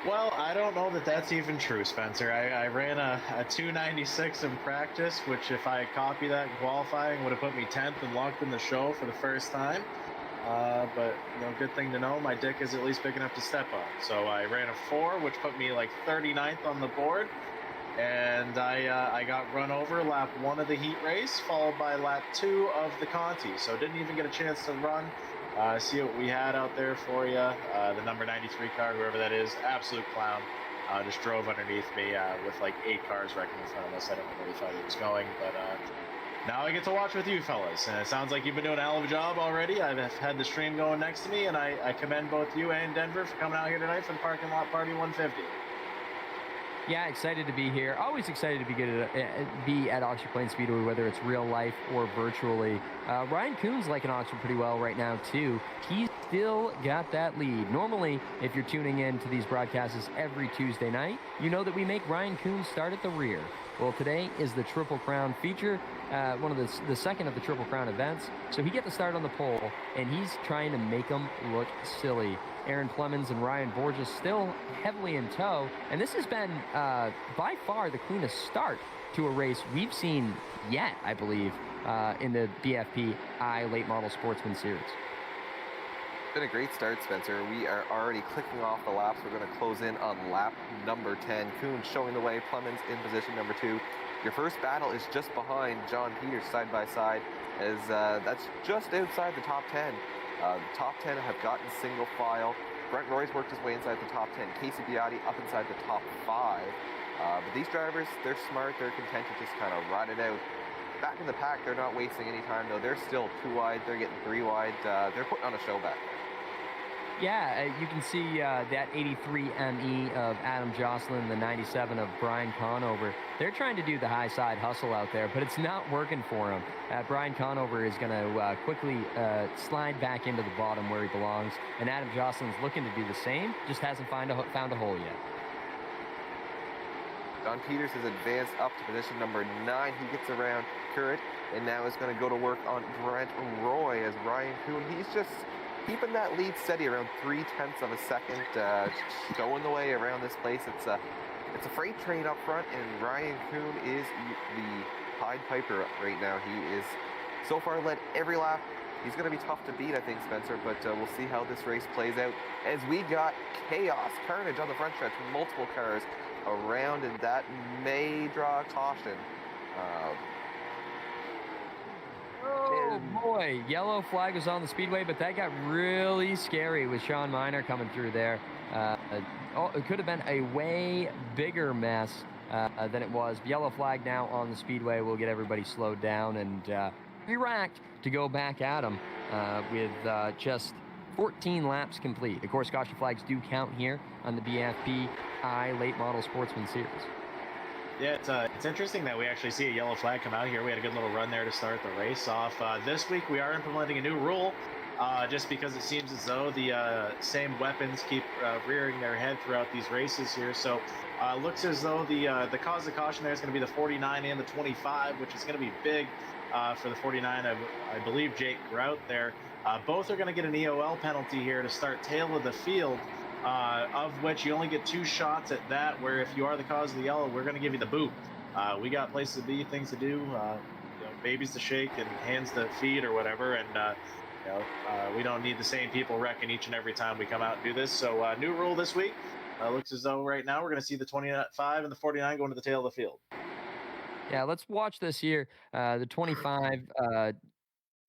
Well, I don't know that that's even true, Spencer. I ran a 296 in practice, which if I copy that in qualifying would have put me 10th and locked in the show for the first time. But good thing to know, my dick is at least big enough to step on. So I ran a 4, which put me like 39th on the board. And I got run over lap 1 of the heat race, followed by lap 2 of the Conti. So didn't even get a chance to run, see what we had out there for you. The number 93 car, whoever that is, absolute clown. Just drove underneath me with like 8 cars wrecking in front of us. I don't know where he thought he was going, but now I get to watch with you fellas. And it sounds like you've been doing a hell of a job already. I've had the stream going next to me, and I commend both you and Denver for coming out here tonight for the Parking Lot Party 150. Yeah, excited to be here. Always excited to be at Oxford Plains Speedway, whether it's real life or virtually. Ryan Kuhn's liking Oxford pretty well right now, too. He's still got that lead. Normally, if you're tuning in to these broadcasts every Tuesday night, you know that we make Ryan Kuhn start at the rear. Well, today is the Triple Crown feature, one of the second of the Triple Crown events. So he gets to start on the pole, and he's trying to make them look silly. Aaron Plemons and Ryan Borges still heavily in tow, and this has been by far the cleanest start to a race we've seen yet, I believe, in the BFP iLate Model Sportsman Series. It's been a great start, Spencer. We are already clicking off the laps. We're going to close in on lap number 10. Kuhn showing the way, Plemons in position number 2. Your first battle is just behind John Peters side by side, as that's just outside the top 10. The top 10 have gotten single file. Brent Roy's worked his way inside the top 10. Casey Beatty up inside the top 5. But these drivers, they're smart. They're content to just kind of ride it out. Back in the pack, they're not wasting any time, though. They're still 2 wide. They're getting 3 wide. They're putting on a show back there. Yeah, you can see that 83 ME of Adam Jocelyn, the 97 of Brian Conover. They're trying to do the high side hustle out there, but it's not working for him. Brian Conover is going to quickly slide back into the bottom where he belongs, and Adam Jocelyn's looking to do the same, just hasn't found a hole yet. John Peters has advanced up to position number 9. He gets around Currett, and now is going to go to work on Brent Roy as Ryan Kuhn. He's just keeping that lead steady around 0.3 of a second, showing the way around this place. It's a freight train up front, and Ryan Kuhn is the Pied Piper right now. He is so far led every lap. He's going to be tough to beat, I think, Spencer, but we'll see how this race plays out as we got chaos, carnage on the front stretch, multiple cars around, and that may draw caution. Oh boy, yellow flag was on the speedway, but that got really scary with Sean Miner coming through there. It could have been a way bigger mess than it was. Yellow flag now on the speedway will get everybody slowed down and re-racked to go back at him. with just 14 laps complete. Of course, caution flags do count here on the BFP iLate Model Sportsman Series. Yeah, it's interesting that we actually see a yellow flag come out here. We had a good little run there to start the race off. This week we are implementing a new rule, just because it seems as though the same weapons keep rearing their head throughout these races here. So looks as though the cause of caution there is going to be the 49 and the 25, which is going to be big for the 49. I believe Jake Grout there. Both are going to get an EOL penalty here to start tail of the field. Of which you only get 2 shots at that, where if you are the cause of the yellow, we're going to give you the boot. We got places to be, things to do, babies to shake and hands to feed or whatever, and we don't need the same people wrecking each and every time we come out and do this. So new rule this week. Looks as though right now we're going to see the 25 and the 49 going to the tail of the field. Yeah, let's watch this here. The 25,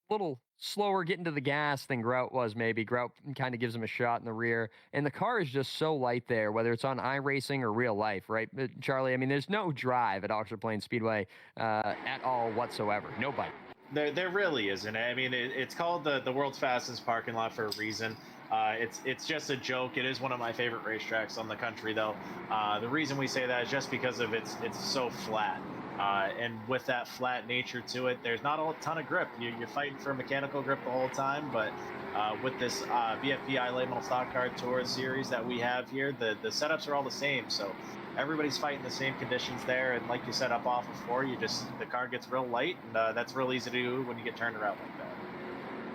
little slower getting to the gas than Grout was maybe. Grout kind of gives him a shot in the rear. And the car is just so light there, whether it's on iRacing or real life, right, Charlie? I mean, there's no drive at Oxford Plains Speedway at all whatsoever. No bite. There really isn't. I mean, it's called the world's fastest parking lot for a reason. It's just a joke. It is one of my favorite racetracks on the country, though. The reason we say that is just because of it's so flat. And with that flat nature to it, there's not a ton of grip. You're fighting for mechanical grip the whole time, but with this BFP iLate Model Stock Car Tour series that we have here, the setups are all the same. So everybody's fighting the same conditions there. And like you said up off before, the car gets real light, and that's real easy to do when you get turned around like that.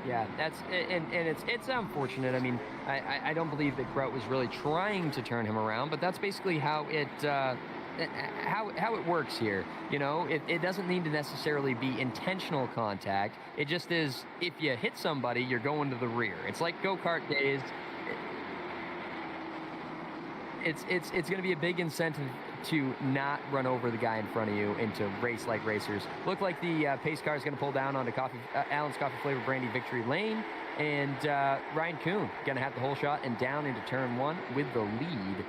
Yeah, that's and it's unfortunate. I mean, I don't believe that Grout was really trying to turn him around, but that's basically how it works here. It doesn't need to necessarily be intentional contact. It just is, if you hit somebody, you're going to the rear. It's like go-kart days. It's going to be a big incentive to not run over the guy in front of you and to race like racers. Look like the pace car is going to pull down onto Allen's Coffee Flavor Brandy Victory Lane, and Ryan Kuhn going to have the whole shot and down into turn 1 with the lead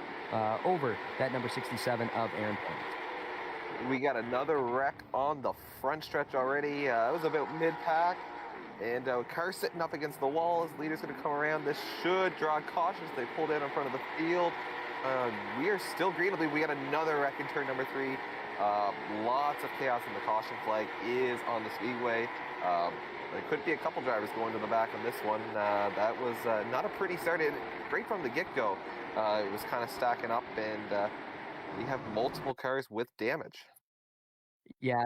over that number 67 of Aaron Point. We got another wreck on the front stretch already. It was about mid-pack, and car sitting up against the wall. His leader's going to come around. This should draw caution as they pull down in front of the field. We are still green. I believe we got another wreck in turn number 3. Lots of chaos, and the caution flag is on the Speedway. There could be a couple drivers going to the back on this one. That was not a pretty start. Right from the get-go, it was kind of stacking up, and we have multiple cars with damage. Yeah.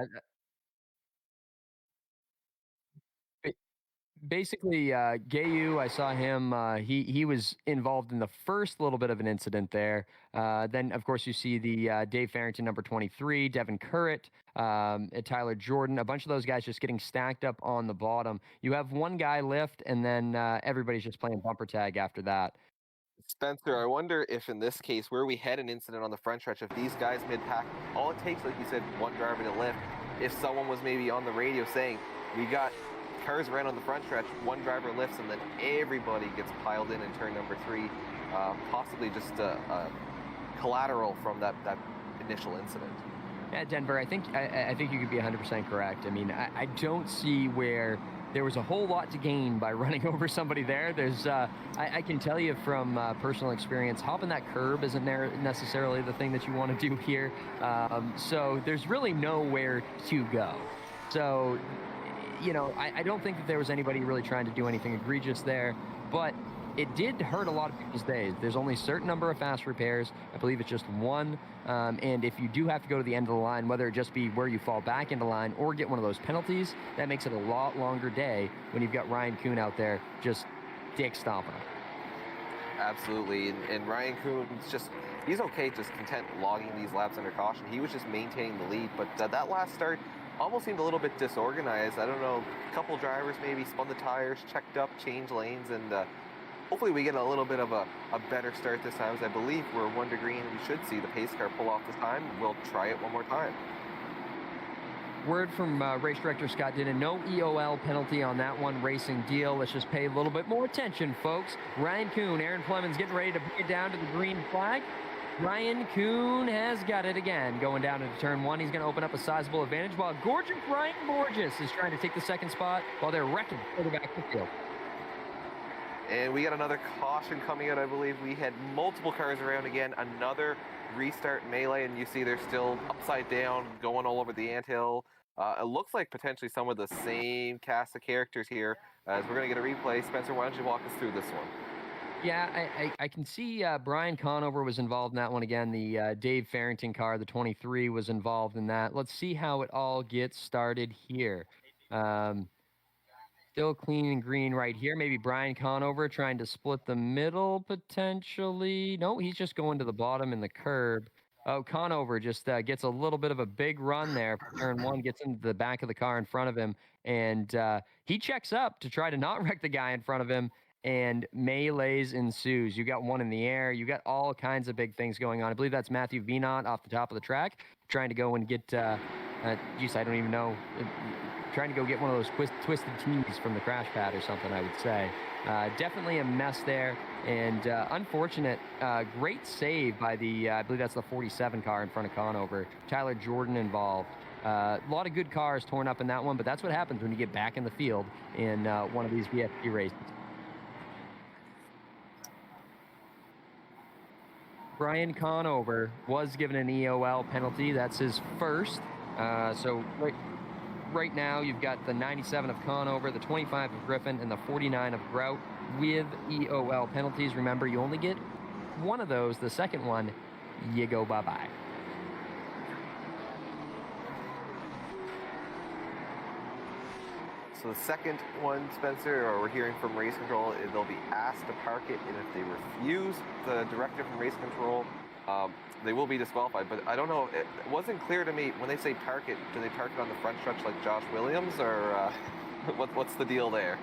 Basically, Gayu, I saw him. He was involved in the first little bit of an incident there. Then, of course, you see the Dave Farrington, number 23, Devin Currett, Tyler Jordan, a bunch of those guys just getting stacked up on the bottom. You have one guy lift, and then everybody's just playing bumper tag after that. Spencer, I wonder if in this case, where we had an incident on the front stretch, if these guys mid-pack, all it takes, like you said, one driver to lift. If someone was maybe on the radio saying, we got cars ran on the front stretch, one driver lifts, and then everybody gets piled in turn number 3, possibly just a collateral from that initial incident. Yeah, Denver, I think you could be 100% correct. I mean, I don't see where there was a whole lot to gain by running over somebody there. There's, I can tell you from personal experience, hopping that curb isn't necessarily the thing that you want to do here. So there's really nowhere to go. So, I don't think that there was anybody really trying to do anything egregious there, but it did hurt a lot of people's days. There's only a certain number of fast repairs. I believe it's just one. And if you do have to go to the end of the line, whether it just be where you fall back into line or get one of those penalties, that makes it a lot longer day when you've got Ryan Kuhn out there just dick stomping. Absolutely. And Ryan Kuhn's he's okay, just content logging these laps under caution. He was just maintaining the lead, but that last start almost seemed a little bit disorganized. I don't know, a couple drivers maybe spun the tires, checked up, changed lanes, and hopefully we get a little bit of a better start this time, as I believe we're 1 to green. We should see the pace car pull off this time. We'll try it one more time. Word from race director Scott Dinnan, no EOL penalty on that one racing deal. Let's just pay a little bit more attention, folks. Ryan Kuhn, Aaron Fleming's getting ready to bring it down to the green flag. Ryan Kuhn has got it again. Going down into turn one, he's going to open up a sizable advantage, while gorgeous Ryan Borges is trying to take the second spot while they're wrecking further back the field. And we got another caution coming out, I believe. We had multiple cars around again. Another restart melee, and you see they're still upside down, going all over the anthill. It looks like potentially some of the same cast of characters here. As we're going to get a replay. Spencer, why don't you walk us through this one? Yeah, I can see Brian Conover was involved in that one again. The Dave Farrington car, the 23, was involved in that. Let's see how it all gets started here. Still clean and green right here. Maybe Brian Conover trying to split the middle potentially. No, he's just going to the bottom in the curb. Oh, Conover just gets a little bit of a big run there for turn one, gets into the back of the car in front of him, and he checks up to try to not wreck the guy in front of him, and melees ensues. You got one in the air. You got all kinds of big things going on. I believe that's Matthew Venant off the top of the track trying to go and get, geez, I don't even know, trying to go get one of those twisted tees from the crash pad or something, I would say. Definitely a mess there, and unfortunate. Great save by the, I believe that's the 47 car in front of Conover. Tyler Jordan involved. A lot of good cars torn up in that one, but that's what happens when you get back in the field in one of these VFP races. Brian Conover was given an EOL penalty. That's his first. So right now you've got the 97 of Conover, the 25 of Griffin, and the 49 of Grout with EOL penalties. Remember, you only get one of those. The second one, you go bye-bye. So the second one, Spencer, or we're hearing from race control, they'll be asked to park it, and if they refuse the directive from race control, they will be disqualified. But I don't know, it wasn't clear to me, when they say park it, do they park it on the front stretch like Josh Williams, or what's the deal there?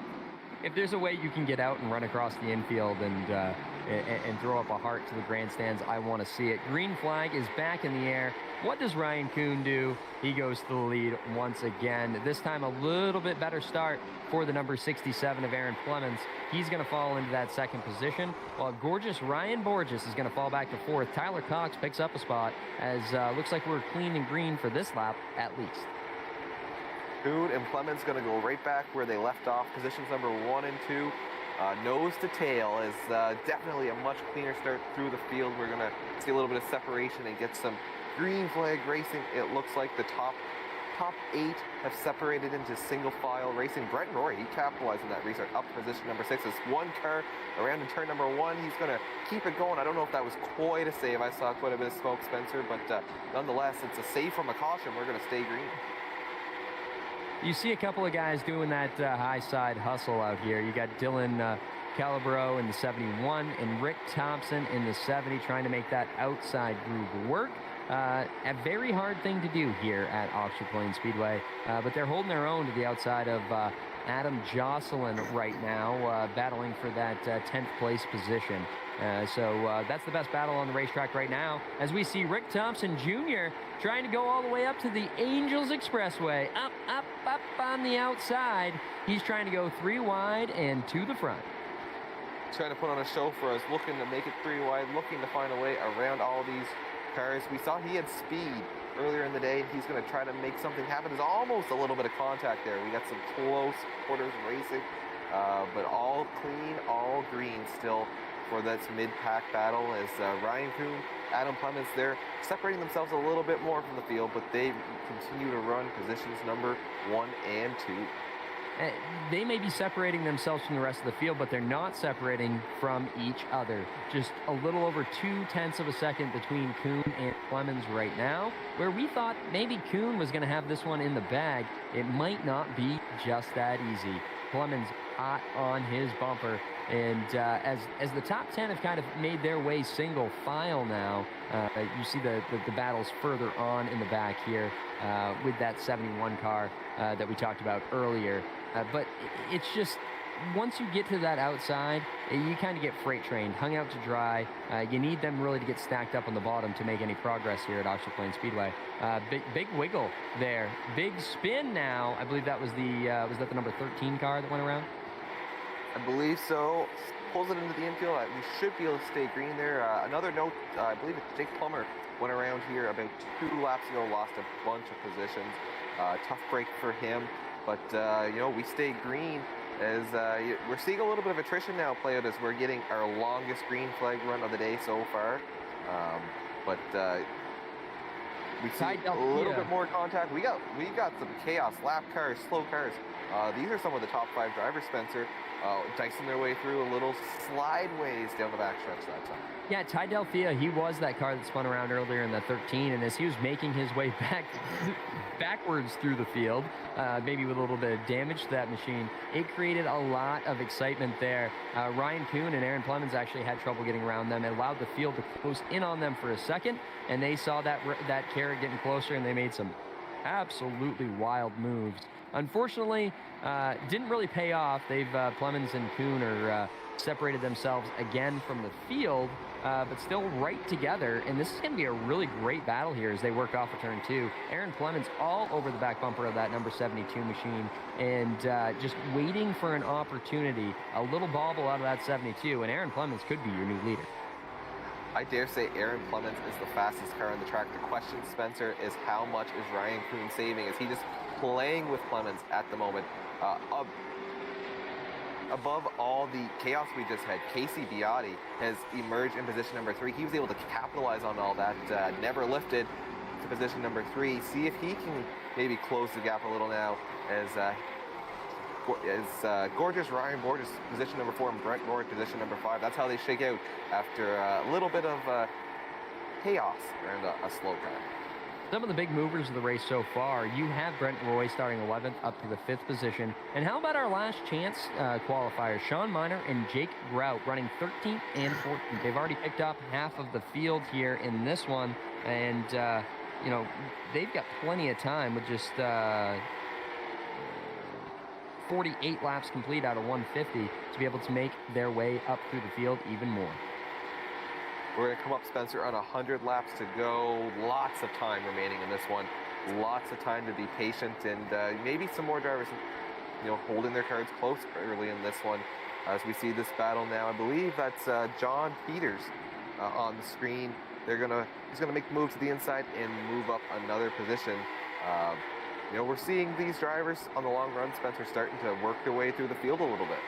If there's a way you can get out and run across the infield and throw up a heart to the grandstands, I want to see it. Green flag is back in the air. What does Ryan Kuhn do? He goes to the lead once again. This time a little bit better start for the number 67 of Aaron Clemens. He's going to fall into that second position, while gorgeous Ryan Borges is going to fall back to fourth. Tyler Cox picks up a spot, as looks like we're clean and green for this lap at least. Kuhn and Clemens going to go right back where they left off. Positions number 1 and 2. Nose to tail is definitely a much cleaner start through the field. We're going to see a little bit of separation and get some green flag racing. It looks like the top 8 have separated into single file racing. Brent Roy, he capitalized on that restart up to position number 6. There's one car around in turn number 1. He's going to keep it going. I don't know if that was quite a save. I saw quite a bit of smoke, Spencer, but nonetheless, it's a save from a caution. We're going to stay green. You see a couple of guys doing that high side hustle out here. You got Dylan Calabro in the 71 and Rick Thompson in the 70 trying to make that outside groove work. A very hard thing to do here at Oxford Plains Speedway, but they're holding their own to the outside of Adam Jocelyn right now, battling for that 10th place position. So that's the best battle on the racetrack right now, as we see Rick Thompson Jr. trying to go all the way up to the Angels Expressway. Up on the outside. He's trying to go 3 wide and to the front. Trying to put on a show for us, looking to make it 3 wide, looking to find a way around all these cars. We saw he had speed earlier in the day. He's going to try to make something happen. There's almost a little bit of contact there. We got some close quarters racing, but all clean, all green still for this mid-pack battle, as Ryan Kuhn, Adam Clemens, they're separating themselves a little bit more from the field, but they continue to run positions number 1 and 2. They may be separating themselves from the rest of the field, but they're not separating from each other. Just a little over 0.2 of a second between Kuhn and Clemens right now, where we thought maybe Kuhn was going to have this one in the bag. It might not be just that easy. Clemens hot on his bumper, and as the top 10 have kind of made their way single file now, you see the battles further on in the back here with that 71 car that we talked about earlier. But it's just, once you get to that outside, you kind of get freight trained, hung out to dry. You need them really to get stacked up on the bottom to make any progress here at Oxford Plains Speedway. Big wiggle there. Big spin now. I believe that was was that the number 13 car that went around? I believe so. Pulls it into the infield. We should be able to stay green there. Another note, I believe it's Jake Plummer went around here about 2 laps ago, lost a bunch of positions. Tough break for him, but we stay green as we're seeing a little bit of attrition now play out as we're getting our longest green flag run of the day so far. But we see a little bit more contact. We got some chaos, lap cars, slow cars. These are some of the top 5 drivers, Spencer, dicing their way through a little slideways down the backstretch that time. Yeah, Ty Delphia, he was that car that spun around earlier in the 13, and as he was making his way backwards through the field, maybe with a little bit of damage to that machine, it created a lot of excitement there. Ryan Kuhn and Aaron Plemons actually had trouble getting around them. It allowed the field to close in on them for a second, and they saw that carrot getting closer, and they made some absolutely wild moves. Unfortunately, didn't really pay off. Plemons and Kuhn are separated themselves again from the field, but still right together. And this is going to be a really great battle here as they work off of turn 2. Aaron Plemons all over the back bumper of that number 72 machine and just waiting for an opportunity, a little bobble out of that 72, and Aaron Plemons could be your new leader. I dare say Aaron Plemons is the fastest car on the track. The question, Spencer, is how much is Ryan Kuhn saving? Is he just playing with Plemons at the moment? Above all the chaos we just had, Casey Biotti has emerged in position number 3. He was able to capitalize on all that, never lifted to position number 3. See if he can maybe close the gap a little now as Gorgeous Ryan Borges position number 4 and Brent Roy position number 5. That's how they shake out after a little bit of chaos around a slow car. Some of the big movers of the race so far, you have Brent Roy starting 11th up to the 5th position. And how about our last chance qualifiers? Sean Miner and Jake Grout running 13th and 14th. They've already picked up half of the field here in this one. And, they've got plenty of time with just 48 laps complete out of 150 to be able to make their way up through the field even more. We're going to come up, Spencer, on 100 laps to go. Lots of time remaining in this one. Lots of time to be patient, and maybe some more drivers, holding their cards close early in this one. As we see this battle now, I believe that's John Peters on the screen. He's going to make the move to the inside and move up another position. We're seeing these drivers on the long run, Spencer, starting to work their way through the field a little bit.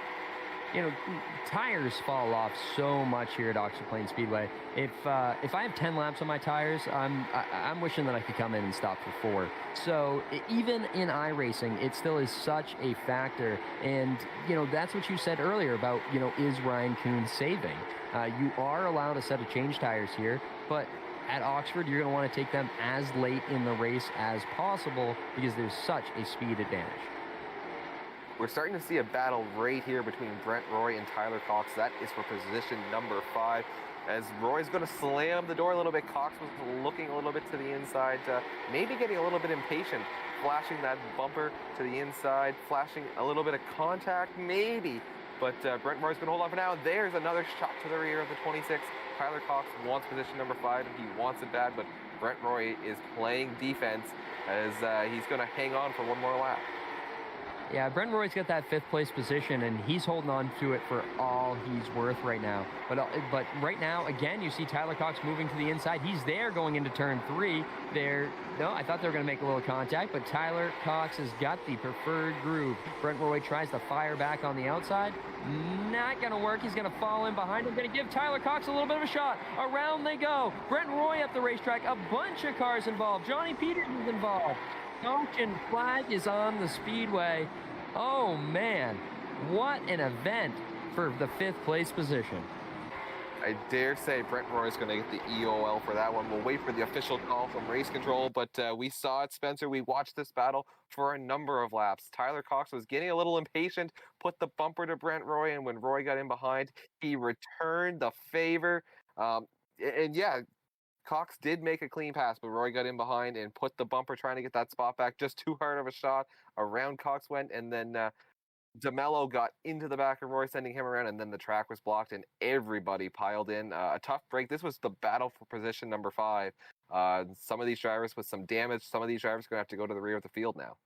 Tires fall off so much here at Oxford Plains Speedway. If I have 10 laps on my tires, I'm wishing that I could come in and stop for 4. So even in iRacing, it still is such a factor. And, that's what you said earlier about, is Ryan Kuhn saving? You are allowed a set of change tires here, but at Oxford, you're going to want to take them as late in the race as possible because there's such a speed advantage. We're starting to see a battle right here between Brent Roy and Tyler Cox. That is for position number 5. As Roy's going to slam the door a little bit, Cox was looking a little bit to the inside, maybe getting a little bit impatient, flashing that bumper to the inside, flashing a little bit of contact, maybe. But Brent Roy's going to hold on for now. There's another shot to the rear of the 26. Tyler Cox wants position number 5, and he wants it bad, but Brent Roy is playing defense as he's going to hang on for one more lap. Yeah, Brent Roy's got that 5th place position, and he's holding on to it for all he's worth right now. But right now, again, you see Tyler Cox moving to the inside. He's there going into turn 3. I thought they were going to make a little contact, but Tyler Cox has got the preferred groove. Brent Roy tries to fire back on the outside. Not going to work. He's going to fall in behind him. Going to give Tyler Cox a little bit of a shot. Around they go. Brent Roy up the racetrack. A bunch of cars involved. Johnny Peters is involved. Caution flag is on the speedway. Oh, man. What an event for the 5th place position. I dare say Brent Roy is going to get the EOL for that one. We'll wait for the official call from race control, but we saw it, Spencer. We watched this battle for a number of laps. Tyler Cox was getting a little impatient, put the bumper to Brent Roy, and when Roy got in behind, he returned the favor. Cox did make a clean pass, but Roy got in behind and put the bumper trying to get that spot back. Just too hard of a shot. Around Cox went, and then DeMello got into the back of Roy, sending him around, and then the track was blocked, and everybody piled in. A tough break. This was the battle for position number 5. Some of these drivers with some damage. Some of these drivers are going to have to go to the rear of the field now.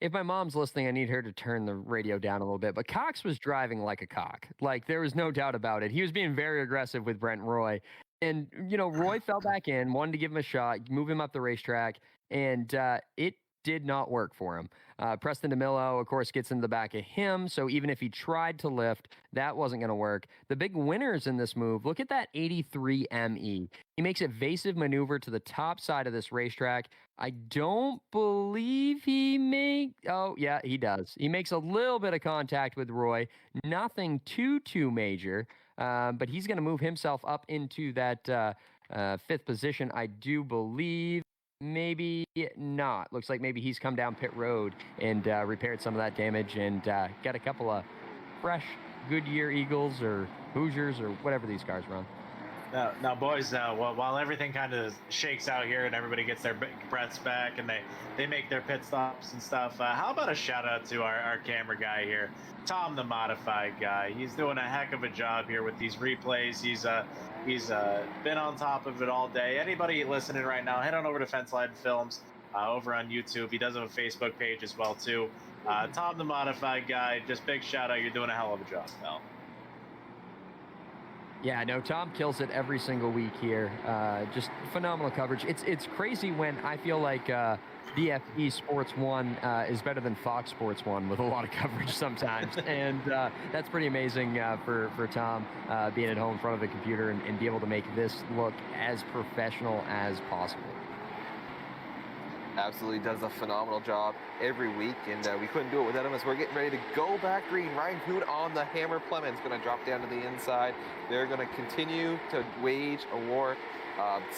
if my mom's listening, I need her to turn the radio down a little bit. But Cox was driving like a cock. Like, there was no doubt about it. He was being very aggressive with Brent Roy. And, Roy fell back in, wanted to give him a shot, move him up the racetrack, and it did not work for him. Preston DeMillo, of course, gets into the back of him. So even if he tried to lift, that wasn't going to work. The big winners in this move, look at that 83 ME. He makes evasive maneuver to the top side of this racetrack. I don't believe oh, yeah, he does. He makes a little bit of contact with Roy. Nothing too major, but he's going to move himself up into that fifth position, I do believe. Maybe not. Looks like maybe he's come down pit road and repaired some of that damage and got a couple of fresh Goodyear Eagles or Hoosiers or whatever these cars run. Now, boys, while everything kind of shakes out here and everybody gets their breaths back and they make their pit stops and stuff, how about a shout out to our camera guy here, Tom, the modified guy. He's doing a heck of a job here with these replays. He's been on top of it all day. Anybody listening right now, head on over to Fence Line Films over on YouTube. He does have a Facebook page as well too. Tom, the modified guy, just big shout out. You're doing a hell of a job, pal. Yeah, no, Tom kills it every single week here. Just phenomenal coverage. It's crazy when I feel like BFE Sports 1 is better than Fox Sports 1 with a lot of coverage sometimes. And that's pretty amazing for Tom being at home in front of the computer and be able to make this look as professional as possible. Absolutely does a phenomenal job every week, and we couldn't do it without him as we're getting ready to go back green. Ryan Kuhn on the hammer. Clemens going to drop down to the inside. They're going to continue to wage a war.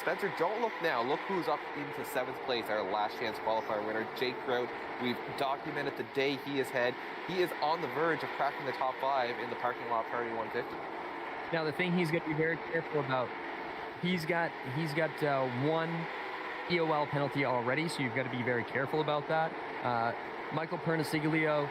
Spencer, don't look now. Look who's up into 7th place, our last chance qualifier winner, Jake Grout. We've documented the day he is head. He is on the verge of cracking the top 5 in the parking lot party 150. Now, the thing he's going to be very careful about, he's got one EOL penalty already, so you've got to be very careful about that. Michael Pernasiglio,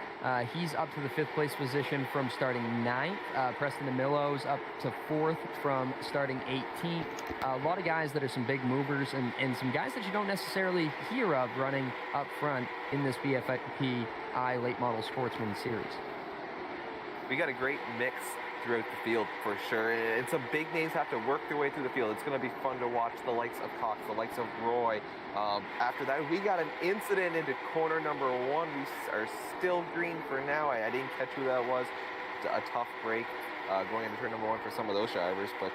he's up to the 5th place position from starting 9th. Preston DeMillo's up to 4th from starting 18th. A lot of guys that are some big movers and some guys that you don't necessarily hear of running up front in this BFP iLate Model Sportsman Series. We got a great mix throughout the field for sure, and some big names have to work their way through the field. It's going to be fun to watch the likes of Cox, the likes of Roy. After that, we got an incident into corner number 1. We are still green for now. I didn't catch who that was. A tough break going into turn number 1 for some of those drivers, but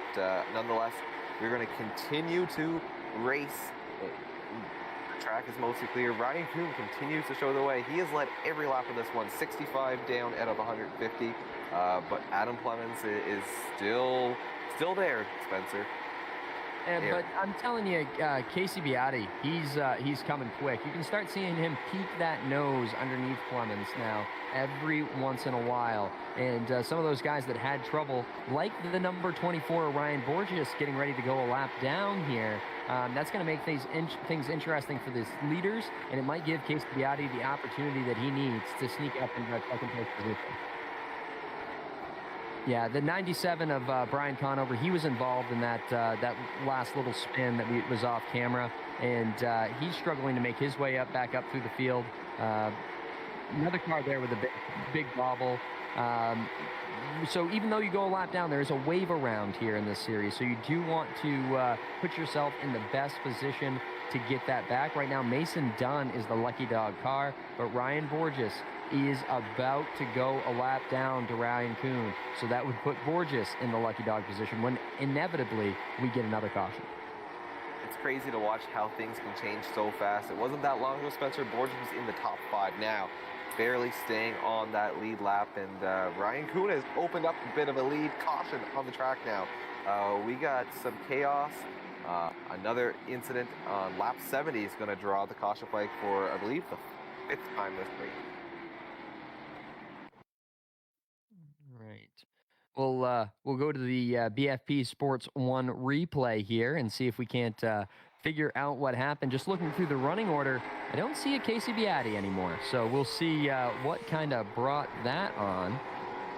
nonetheless, we're going to continue to race. The track is mostly clear. Ryan Kuhn continues to show the way. He has led every lap of this one, 65 down out of 150. But Adam Clemens is still there, Spencer. But I'm telling you, Casey Beatti, he's coming quick. You can start seeing him peek that nose underneath Clemens now every once in a while. And some of those guys that had trouble, like the number 24, Ryan Borges, getting ready to go a lap down here, that's going to make things interesting for the leaders, and it might give Casey Beatti the opportunity that he needs to sneak up into that second place position. Yeah, the 97 of Brian Conover, he was involved in that last little spin that was off camera, and he's struggling to make his way back up through the field. Another car there with a big bobble. So even though you go a lap down, there's a wave around here in this series, so you do want to put yourself in the best position to get that back. Right now, Mason Dunn is the lucky dog car, but Ryan Borges is about to go a lap down to Ryan Kuhn. So that would put Borges in the lucky dog position when inevitably we get another caution. It's crazy to watch how things can change so fast. It wasn't that long ago, Spencer. Borges was in the top 5 now, barely staying on that lead lap. And Ryan Kuhn has opened up a bit of a lead. Caution on the track now. We got some chaos. Another incident on lap 70 is going to draw the caution flag for, I believe, the 5th time this week. We'll go to the BFP Sports 1 replay here and see if we can't figure out what happened. Just looking through the running order, I don't see a Casey Beatti anymore. So we'll see what kind of brought that on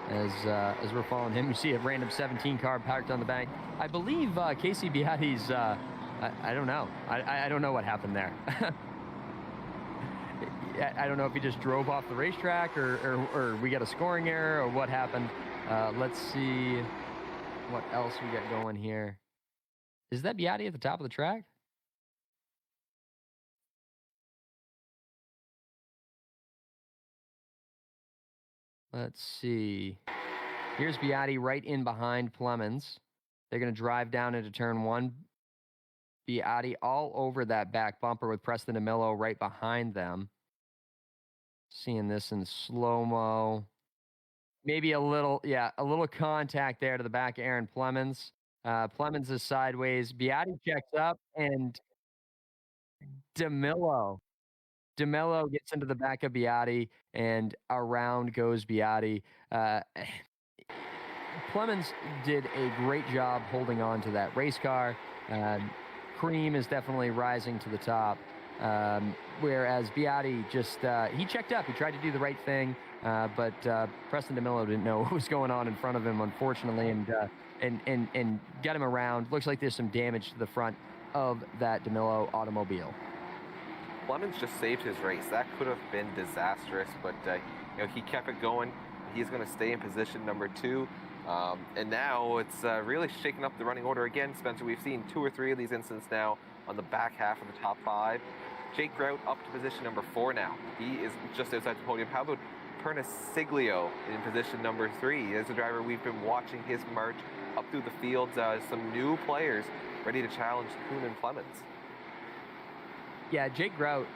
as we're following him. You see a random 17 car parked on the bank. I believe Casey Beatti's, I don't know. I don't know what happened there. I don't know if he just drove off the racetrack or we got a scoring error or what happened. Let's see what else we got going here. Is that Beatti at the top of the track? Let's see. Here's Beatti right in behind Plemons. They're going to drive down into turn one. Beatti all over that back bumper with Preston DeMillo right behind them. Seeing this in slow-mo. Maybe a little contact there to the back of Aaron Plemons. Plemons is sideways. Beatti checks up, and DeMillo gets into the back of Beatti, and around goes Beatti. Plemons did a great job holding on to that race car. Cream is definitely rising to the top. Whereas Beatti just, he checked up. He tried to do the right thing, but Preston DeMillo didn't know what was going on in front of him, unfortunately, and got him around. Looks like there's some damage to the front of that DeMillo automobile. Plemons just saved his race. That could have been disastrous, but he kept it going. He's going to stay in position number 2. And now it's really shaking up the running order again, Spencer. We've seen 2 or 3 of these incidents now on the back half of the top 5. Jake Grout up to position number 4 now. He is just outside the podium. How about Perniciglio in position number 3? As a driver, we've been watching his march up through the fields. Some new players ready to challenge Kuhn and Plemons. Yeah, Jake Grout,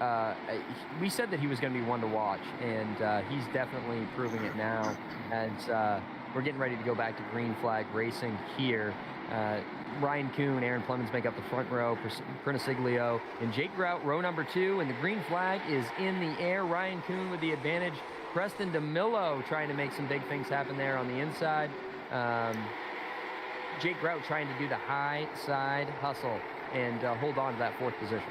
we said that he was going to be one to watch, and he's definitely proving it now as we're getting ready to go back to green flag racing here. Ryan Kuhn, Aaron Plemons make up the front row, Perniciglio, and Jake Grout, row number 2, and the green flag is in the air. Ryan Kuhn with the advantage. Preston DeMillo trying to make some big things happen there on the inside. Jake Grout trying to do the high side hustle and hold on to that 4th position.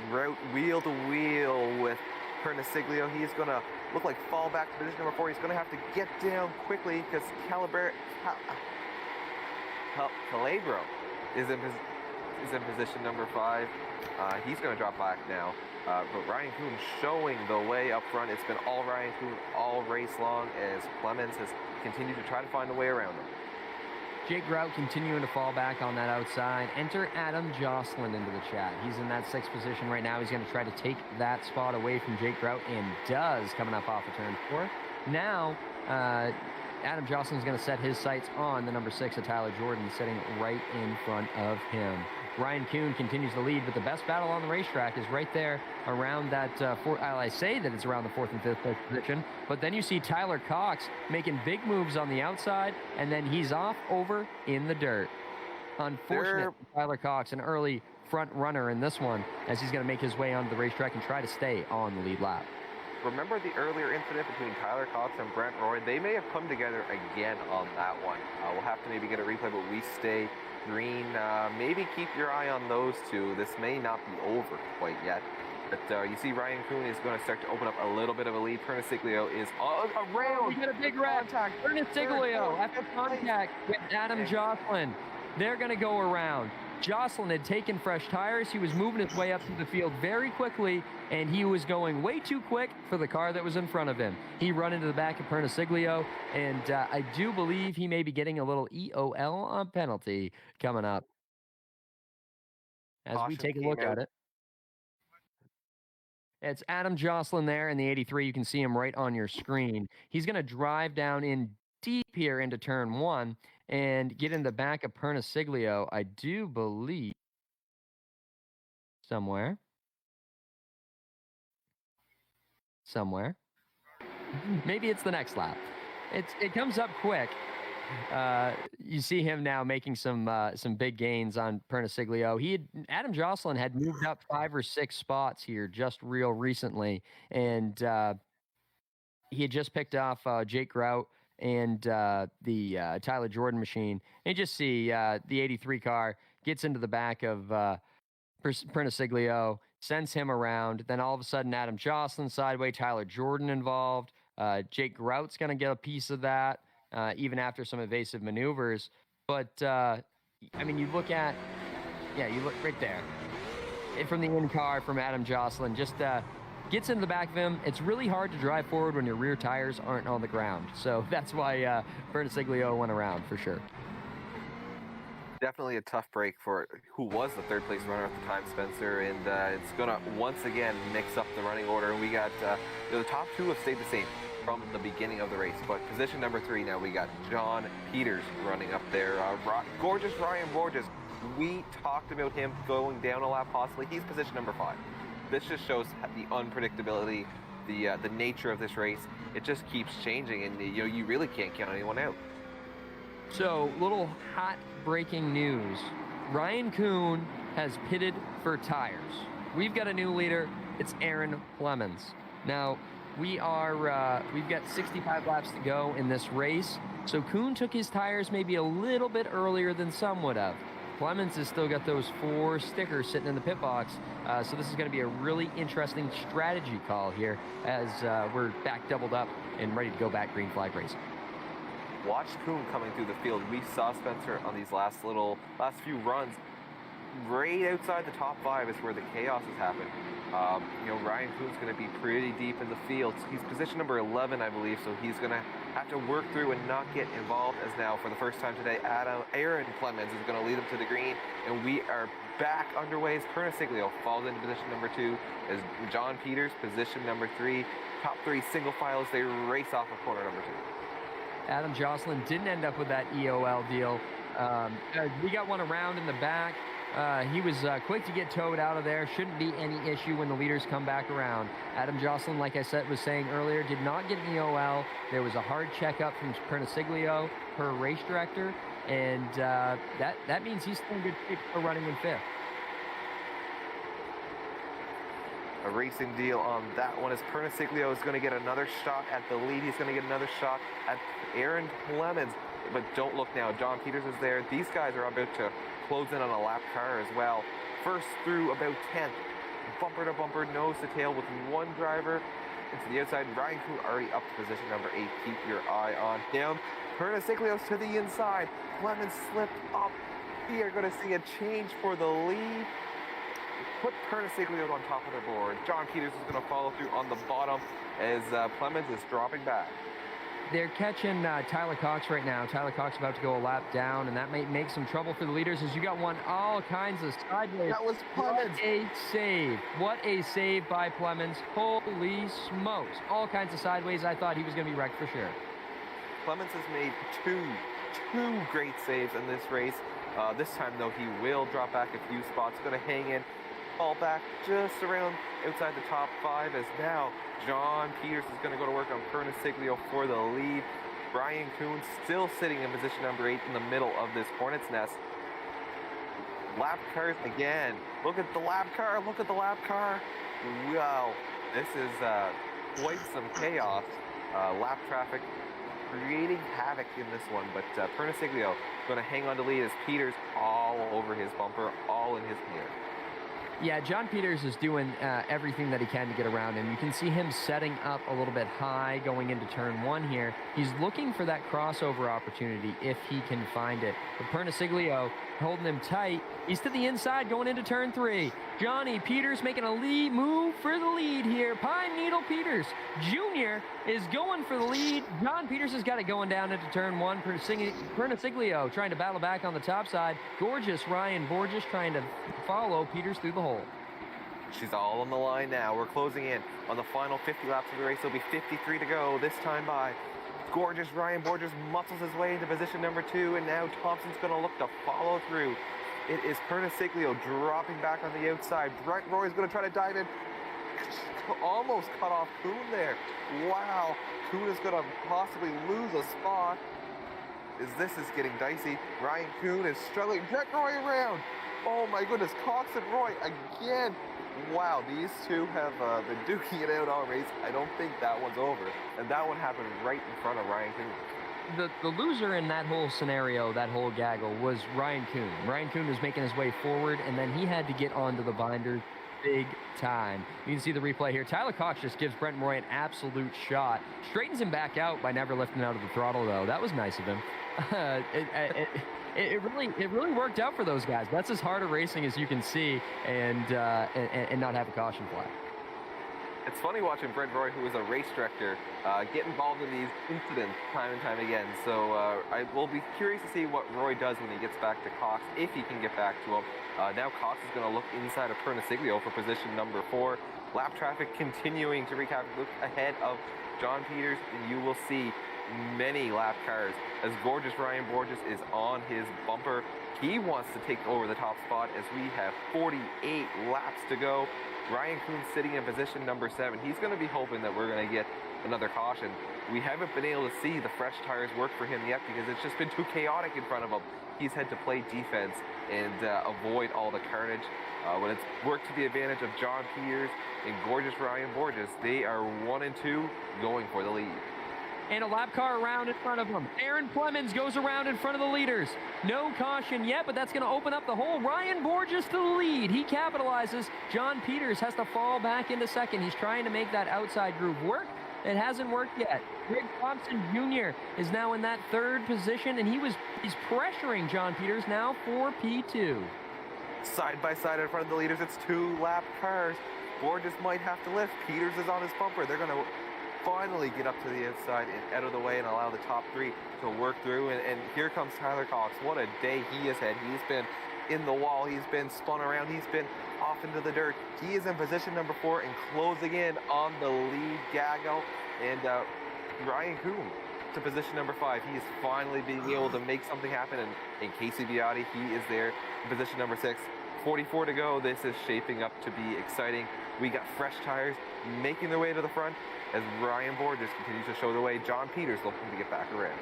Grout wheel to wheel with Perniciglio. He's going to look like fall back to position number 4. He's going to have to get down quickly because Calabro is in position number 5. He's going to drop back now. But Ryan Kuhn showing the way up front. It's been all Ryan Kuhn all race long as Plemons has continued to try to find a way around him. Jake Grout continuing to fall back on that outside. Enter Adam Jocelyn into the chat. He's in that 6th position right now. He's going to try to take that spot away from Jake Grout, and does, coming up off of turn 4. Now, Adam Jocelyn's going to set his sights on the number 6 of Tyler Jordan, sitting right in front of him. Ryan Kuhn continues to lead, but the best battle on the racetrack is right there around that I say that it's around the 4th and 5th position, but then you see Tyler Cox making big moves on the outside, and then he's off over in the dirt. Unfortunate for Tyler Cox, an early front runner in this one, as he's going to make his way onto the racetrack and try to stay on the lead lap. Remember the earlier incident between Tyler Cox and Brent Roy? They may have come together again on that one. We'll have to maybe get a replay, but we stay green. Maybe keep your eye on those two. This may not be over quite yet. But you see Ryan Kuhn is going to start to open up a little bit of a lead. Perniciglio is around. We got a big red. Perniciglio after contact with Adam Jocelyn. They're going to go around. Jocelyn had taken fresh tires. He was moving his way up through the field very quickly, and he was going way too quick for the car that was in front of him. He run into the back of Perniciglio, and I do believe he may be getting a little EOL penalty coming up. As we take a look at it. It's Adam Jocelyn there in the 83. You can see him right on your screen. He's going to drive down in deep here into turn 1 and get in the back of Perniciglio, I do believe, somewhere. Maybe it's the next lap. It comes up quick. You see him now making some big gains on Perniciglio. Adam Jocelyn had moved up 5 or 6 spots here just real recently, and he had just picked off Jake Grout and the Tyler Jordan machine. And you just see the 83 car gets into the back of Perniciglio, sends him around. Then all of a sudden, Adam Jocelyn sideways, Tyler Jordan involved. Jake Grout's going to get a piece of that, even after some evasive maneuvers. But, I mean, you look right there. From the in car from Adam Jocelyn, just gets into the back of him. It's really hard to drive forward when your rear tires aren't on the ground. So that's why Bernasiglio went around for sure. Definitely a tough break for who was the third place runner at the time, Spencer, and it's going to once again mix up the running order. We got the top two have stayed the same from the beginning of the race, but position number 3 now we got John Peters running up there. Gorgeous Ryan Borges. We talked about him going down a lap possibly. He's position number 5. This just shows the unpredictability, the nature of this race. It just keeps changing, and you really can't count anyone out. So, little hot breaking news. Ryan Kuhn has pitted for tires. We've got a new leader. It's Aaron Clemens. Now, we've got 65 laps to go in this race. So Kuhn took his tires maybe a little bit earlier than some would have. Clemens has still got those 4 stickers sitting in the pit box. So this is going to be a really interesting strategy call here as we're back doubled up and ready to go back green flag racing. Watch Kuhn coming through the field. We saw Spencer on these last few runs. Right outside the top 5 is where the chaos has happened. Ryan Kuhn's going to be pretty deep in the field. He's position number 11, I believe, so he's going to have to work through and not get involved, as now for the first time today, Aaron Clemens is going to lead him to the green, and we are back underway as Bernasiglio falls into position number 2, as John Peters, position number 3, top 3 single file as they race off of corner number 2. Adam Jocelyn didn't end up with that EOL deal. We got one around in the back. He was quick to get towed out of there. Shouldn't be any issue when the leaders come back around. Adam Jocelyn, like I was saying earlier, did not get an EOL. There was a hard checkup from Bernasiglio, her race director, and that means he's still in good shape for running in 5th. A racing deal on that one, as Bernasiglio is going to get another shot at the lead. He's going to get another shot at Aaron Clemens. But don't look now. John Peters is there. These guys are about to close in on a lap car as well. First through about 10th. Bumper to bumper, nose to tail with one driver. Into the outside. Ryan Kuhn already up to position number 8. Keep your eye on him. Bernasiglio's to the inside. Clemens slipped up. We are going to see a change for the lead. Put Bernasiglio on top of the board. John Peters is going to follow through on the bottom as Clemens is dropping back. They're catching Tyler Cox right now. Tyler Cox about to go a lap down, and that may make some trouble for the leaders as you got one all kinds of sideways. That was Clemens. What a save. What a save by Clemens. Holy smokes. All kinds of sideways. I thought he was going to be wrecked for sure. Clemens has made two great saves in this race. This time, though, he will drop back a few spots. Going to hang in, fall back just around outside the top 5, as now John Peters is going to go to work on Bernasiglio for the lead. Ryan Kuhn still sitting in position number 8 in the middle of this hornet's nest. Lap cars again. Look at the lap car. Look at the lap car. Wow, this is quite some chaos. Lap traffic creating havoc in this one, but Bernasiglio going to hang on to lead as Peters all over his bumper, all in his mirror. Yeah, John Peters is doing everything that he can to get around him. You can see him setting up a little bit high going into turn 1 here. He's looking for that crossover opportunity if he can find it. But Bernasiglio holding him tight. He's to the inside going into turn 3. Johnny Peters making a lead move for the lead here. Pine Needle Peters Jr. is going for the lead. John Peters has got it going down into turn 1. Bernasiglio trying to battle back on the top side. Gorgeous Ryan Borges trying to follow Peters through the hole. She's all on the line now. We're closing in on the final 50 laps of the race. There'll be 53 to go this time by. Gorgeous Ryan Borges muscles his way into position number 2, and now Thompson's going to look to follow through. It is Bernasiglio dropping back on the outside. Brent Roy's going to try to dive in. Almost cut off Kuhn there. Wow. Kuhn is going to possibly lose a spot. This is getting dicey. Ryan Kuhn is struggling. Brent Roy around. Oh my goodness. Cox and Roy again. Wow, these two have been duking it out all race. I don't think that one's over. And that one happened right in front of Ryan Kuhn. The loser in that whole scenario, that whole gaggle, was Ryan Kuhn. Ryan Kuhn was making his way forward, and then he had to get onto the binders big time. You can see the replay here. Tyler Cox just gives Brent Roy an absolute shot. Straightens him back out by never lifting out of the throttle, though. That was nice of him. It really worked out for those guys. That's as hard a racing as you can see, and not have a caution flag. It's funny watching Brent Roy, who is a race director, get involved in these incidents time and time again. So I will be curious to see what Roy does when he gets back to Cox, if he can get back to him. Now Cox is going to look inside of Perniciglio for position number 4. Lap traffic continuing to wreak havoc. Look ahead of John Peters, and you will see many lap cars as gorgeous Ryan Borges is on his bumper. He wants to take over the top spot as we have 48 laps to go. Ryan Kuhn sitting in position number 7. He's going to be hoping that we're going to get another caution. We haven't been able to see the fresh tires work for him yet because it's just been too chaotic in front of him. He's had to play defense and avoid all the carnage. But it's worked to the advantage of John Peters and gorgeous Ryan Borges. They are 1 and 2 going for the lead. And a lap car around in front of him. Aaron Clemens goes around in front of the leaders. No caution yet, but that's going to open up the hole. Ryan Borges to the lead. He capitalizes. John Peters has to fall back into second. He's trying to make that outside groove work. It hasn't worked yet. Greg Thompson Jr. is now in that 3rd position, and he's pressuring John Peters now for P2. Side by side in front of the leaders, it's 2 lap cars. Borges might have to lift. Peters is on his bumper. They're going to finally get up to the inside and out of the way and allow the top 3 to work through. And here comes Tyler Cox. What a day he has had. He's been in the wall. He's been spun around. He's been off into the dirt. He is in position number 4 and closing in on the lead gaggle. And Ryan Kuhn to position number 5. He is finally being able to make something happen. And Casey Biotti, he is there in position number 6. 44 to go. This is shaping up to be exciting. We got fresh tires making their way to the front as Ryan Borges continues to show the way. John Peters looking to get back around.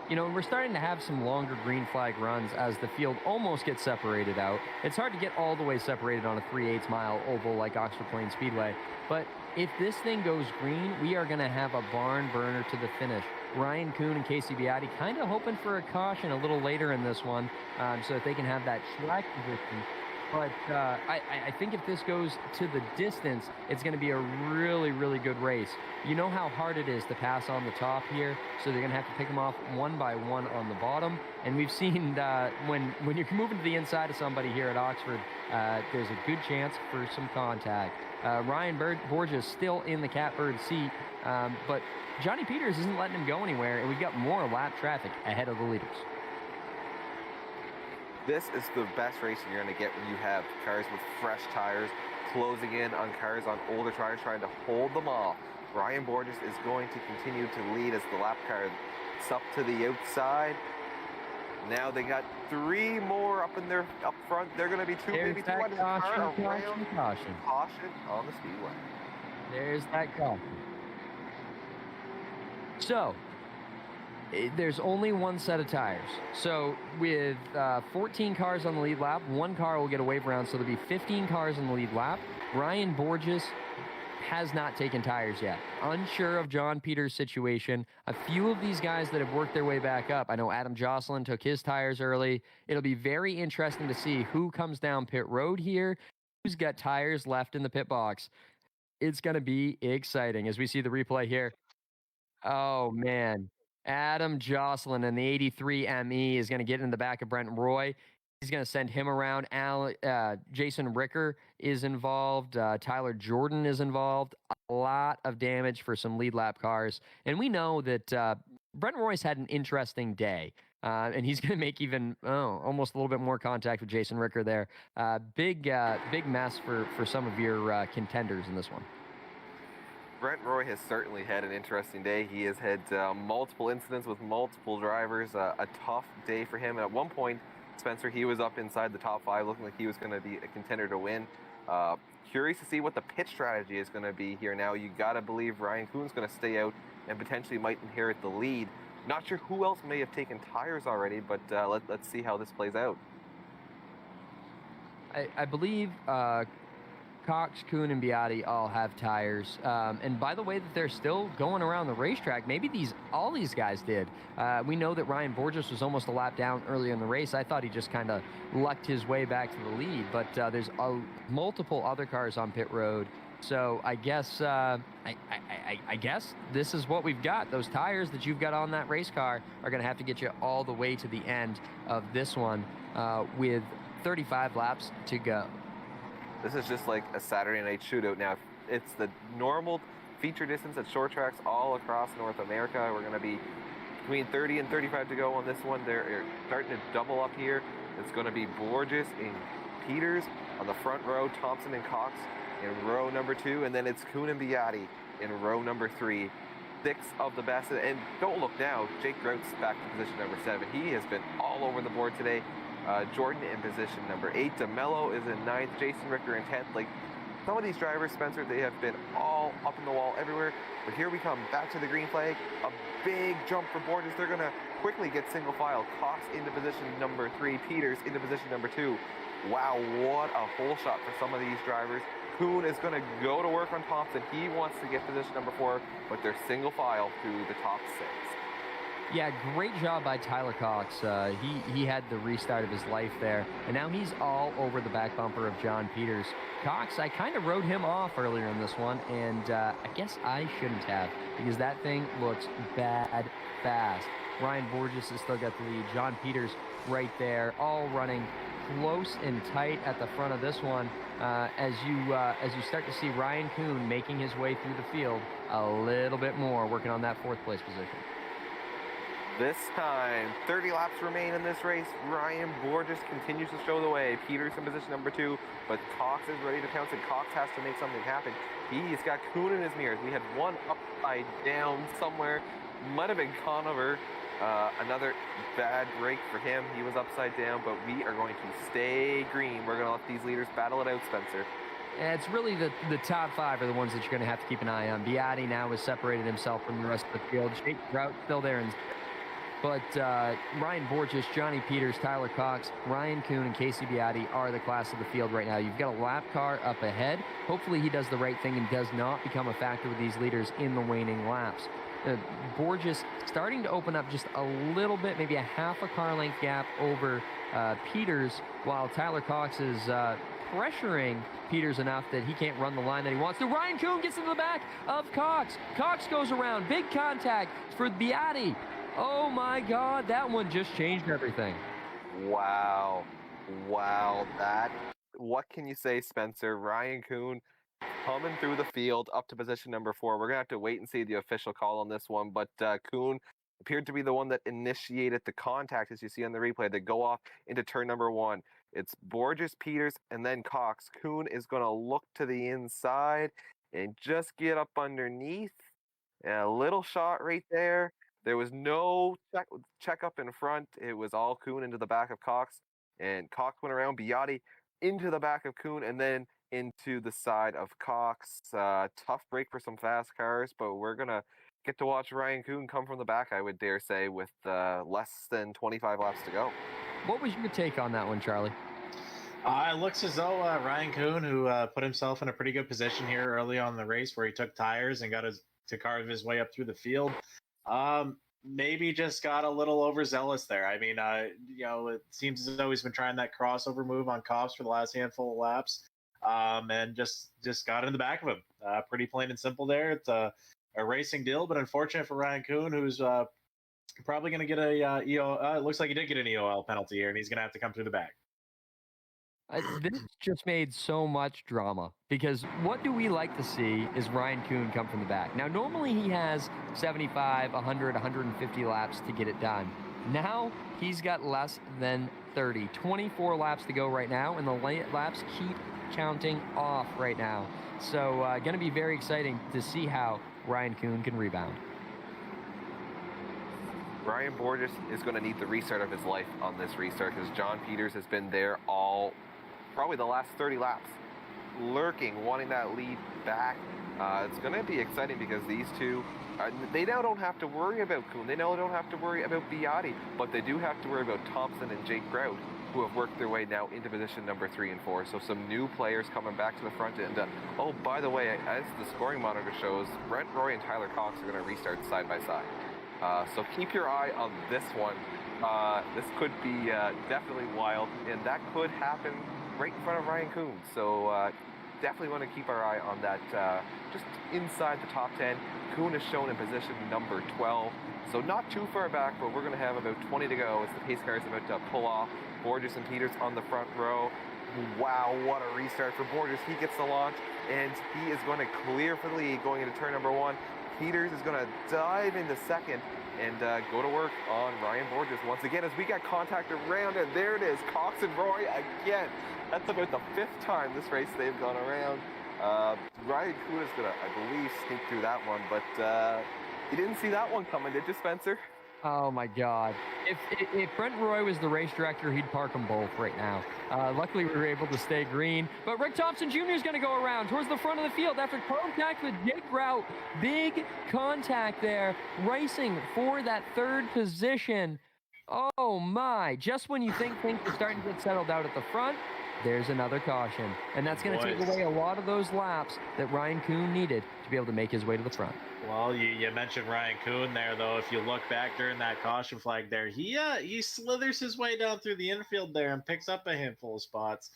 You know, we're starting to have some longer green flag runs as the field almost gets separated out. It's hard to get all the way separated on a 3/8 mile oval like Oxford Plains Speedway. But if this thing goes green, we are going to have a barn burner to the finish. Ryan Kuhn and Casey Biotti kind of hoping for a caution a little later in this one so that they can have that track position. But I think if this goes to the distance, it's going to be a really, really good race. You know how hard it is to pass on the top here, so they're going to have to pick them off one by one on the bottom. And we've seen when you're moving to the inside of somebody here at Oxford, there's a good chance for some contact. Ryan Borges still in the catbird seat, but Johnny Peters isn't letting him go anywhere, and we've got more lap traffic ahead of the leaders. This is the best racing you're going to get when you have cars with fresh tires closing in on cars on older tires, trying to hold them off. Ryan Borges is going to continue to lead as the lap car is up to the outside. Now they got 3 more up front. They're going to be 2, maybe 2 on the car around. Caution on the Speedway. There's that caution. So there's only 1 set of tires. So with 14 cars on the lead lap, 1 car will get a wave around, so there'll be 15 cars on the lead lap. Ryan Borges has not taken tires yet. Unsure of John Peters' situation. A few of these guys that have worked their way back up. I know Adam Jocelyn took his tires early. It'll be very interesting to see who comes down pit road here, who's got tires left in the pit box. It's going to be exciting as we see the replay here. Oh, man. Adam Jocelyn in the 83 ME is going to get in the back of Brent Roy. He's going to send him around. Jason Ricker is involved. Tyler Jordan is involved. A lot of damage for some lead lap cars. And we know that Brent Roy's had an interesting day. And he's going to make even almost a little bit more contact with Jason Ricker there. Big mess for some of your contenders in this one. Brent Roy has certainly had an interesting day. He has had multiple incidents with multiple drivers. A tough day for him. And at one point, Spencer, he was up inside the top 5, looking like he was going to be a contender to win. Curious to see what the pit strategy is going to be here now. You got to believe Ryan Kuhn's going to stay out and potentially might inherit the lead. Not sure who else may have taken tires already, but let's see how this plays out. I believe Cox, Kuhn, and Biotti all have tires. And by the way that they're still going around the racetrack, maybe all these guys did. We know that Ryan Borges was almost a lap down earlier in the race. I thought he just kind of lucked his way back to the lead, but there's multiple other cars on pit road. So I guess I guess this is what we've got. Those tires that you've got on that race car are going to have to get you all the way to the end of this one with 35 laps to go. This is just like a Saturday night shootout. Now, it's the normal feature distance at short tracks all across North America. We're going to be between 30 and 35 to go on this one. They're starting to double up here. It's going to be Borges and Peters on the front row, Thompson and Cox in row number 2, and then it's Kuhn and Beati in row number 3. 6 of the best, and don't look now, Jake Grout's back to position number 7. He has been all over the board today. Jordan in position number 8. DeMello is in 9th. Jason Richter in 10th. Like, some of these drivers, Spencer, they have been all up in the wall everywhere. But here we come back to the green flag. A big jump for Borges. They're going to quickly get single file. Cox into position number 3. Peters into position number 2. Wow, what a hole shot for some of these drivers. Kuhn is going to go to work on Thompson. He wants to get position number 4, but they're single file through the top 6. Yeah, great job by Tyler Cox. He had the restart of his life there, and now he's all over the back bumper of John Peters. Cox, I kind of rode him off earlier in this one, and I guess I shouldn't have, because that thing looks bad fast. Ryan Borges has still got the lead. John Peters right there, all running close and tight at the front of this one. As you start to see Ryan Kuhn making his way through the field a little bit more, working on that 4th place position. This time, 30 laps remain in this race. Ryan Borges continues to show the way. Peters in position number 2, but Cox is ready to pounce, and Cox has to make something happen. He's got Kuhn in his mirrors. We had one upside down somewhere. Might have been Conover. Another bad break for him. He was upside down, but we are going to stay green. We're going to let these leaders battle it out, Spencer. And it's really the top 5 are the ones that you're going to have to keep an eye on. Beati now has separated himself from the rest of the field. Jake Grout still there. But Ryan Borges, Johnny Peters, Tyler Cox, Ryan Kuhn, and Casey Beati are the class of the field right now. You've got a lap car up ahead. Hopefully he does the right thing and does not become a factor with these leaders in the waning laps. Borges starting to open up just a little bit, maybe a half a car length gap over Peters, while Tyler Cox is pressuring Peters enough that he can't run the line that he wants to. Ryan Kuhn gets into the back of Cox. Cox goes around. Big contact for Beati. Oh my God, that one just changed everything. Wow, what can you say, Spencer? Ryan Kuhn coming through the field up to position number 4. We're going to have to wait and see the official call on this one, but Kuhn appeared to be the one that initiated the contact, as you see on the replay, to go off into turn number 1. It's Borges, Peters, and then Cox. Kuhn is going to look to the inside and just get up underneath. And a little shot right there. There was no check up in front. It was all Kuhn into the back of Cox. And Cox went around Beati into the back of Kuhn and then into the side of Cox. Tough break for some fast cars, but we're going to get to watch Ryan Kuhn come from the back, I would dare say, with less than 25 laps to go. What was your take on that one, Charlie? It looks as though Ryan Kuhn, who put himself in a pretty good position here early on in the race where he took tires and got to carve his way up through the field, maybe just got a little overzealous there. I mean, it seems as though he's been trying that crossover move on Cops for the last handful of laps, and just got in the back of him. Pretty plain and simple there. It's a racing deal, but unfortunate for Ryan Kuhn, who's probably going to get a it looks like he did get an EOL penalty here, and he's going to have to come through the back. This just made so much drama, because what do we like to see is Ryan Kuhn come from the back. Now, normally he has 75, 100, 150 laps to get it done. Now he's got less than 30. 24 laps to go right now, and the laps keep counting off right now. So going to be very exciting to see how Ryan Kuhn can rebound. Ryan Borges is going to need the restart of his life on this restart, because John Peters has been there probably the last 30 laps, lurking, wanting that lead back. It's going to be exciting because these two, they now don't have to worry about Kuhn. They now don't have to worry about Beati, but they do have to worry about Thompson and Jake Grout, who have worked their way now into position number 3 and 4. So some new players coming back to the front end. Oh, by the way, as the scoring monitor shows, Brent Roy and Tyler Cox are going to restart side by side. So keep your eye on this one. This could be definitely wild, and that could happen right in front of Ryan Kuhn. So definitely want to keep our eye on that just inside the top 10. Kuhn is shown in position number 12. So not too far back, but we're going to have about 20 to go as the pace car is about to pull off. Borges and Peters on the front row. Wow, what a restart for Borges. He gets the launch, and he is going to clear for the lead going into turn number 1. Peters is going to dive into second and go to work on Ryan Borges once again as we got contact around, and there it is, Cox and Roy again. That's about the 5th time this race they've gone around. Ryan Kuhn is going to, I believe, sneak through that one, but you didn't see that one coming, did you, Spencer? Oh my God! If Brent Roy was the race director, he'd park them both right now. Luckily, we were able to stay green. But Rick Thompson Jr. is going to go around towards the front of the field after contact with Jake Grout. Big contact there, racing for that 3rd position. Oh my! Just when you think things are starting to get settled out at the front, there's another caution, and that's going to take away a lot of those laps that Ryan Kuhn needed to be able to make his way to the front. Well, you mentioned Ryan Kuhn there, though. If you look back during that caution flag there, he slithers his way down through the infield there and picks up a handful of spots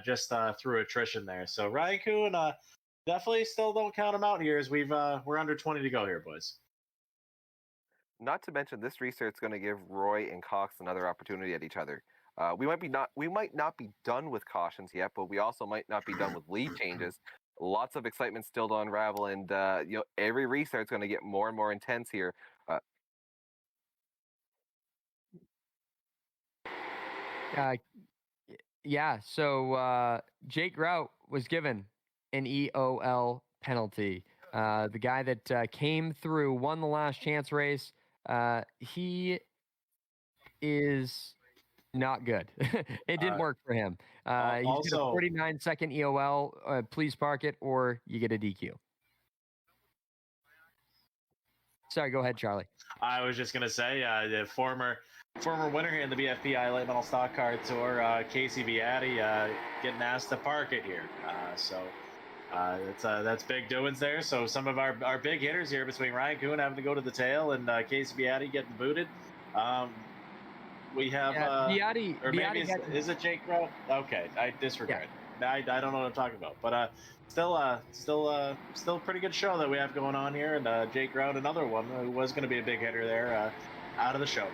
just through attrition there. So Ryan Kuhn, definitely still don't count him out here as we're under 20 to go here, boys. Not to mention, this restart's going to give Roy and Cox another opportunity at each other. We might not be done with cautions yet, but we also might not be done with lead changes. Lots of excitement still to unravel, and every restart's going to get more and more intense here. Yeah, so Jake Grout was given an EOL penalty. The guy that came through, won the last chance race, he is not good. It didn't work for him. He's got a 49-second EOL. Please park it, or you get a DQ. Sorry, go ahead, Charlie. I was just gonna say, the former winner in the BFP iLate Metal Stock Car Tour, Casey Beatty, getting asked to park it here. That's big doings there. So some of our big hitters here between Ryan Kuhn having to go to the tail and Casey Beatty getting booted. We have Beatty, or maybe is it Jake Grout? Okay, I disregard. Yeah. I don't know what I'm talking about, but still pretty good show that we have going on here, and Jake Grout, another one who was going to be a big hitter there, out of the show.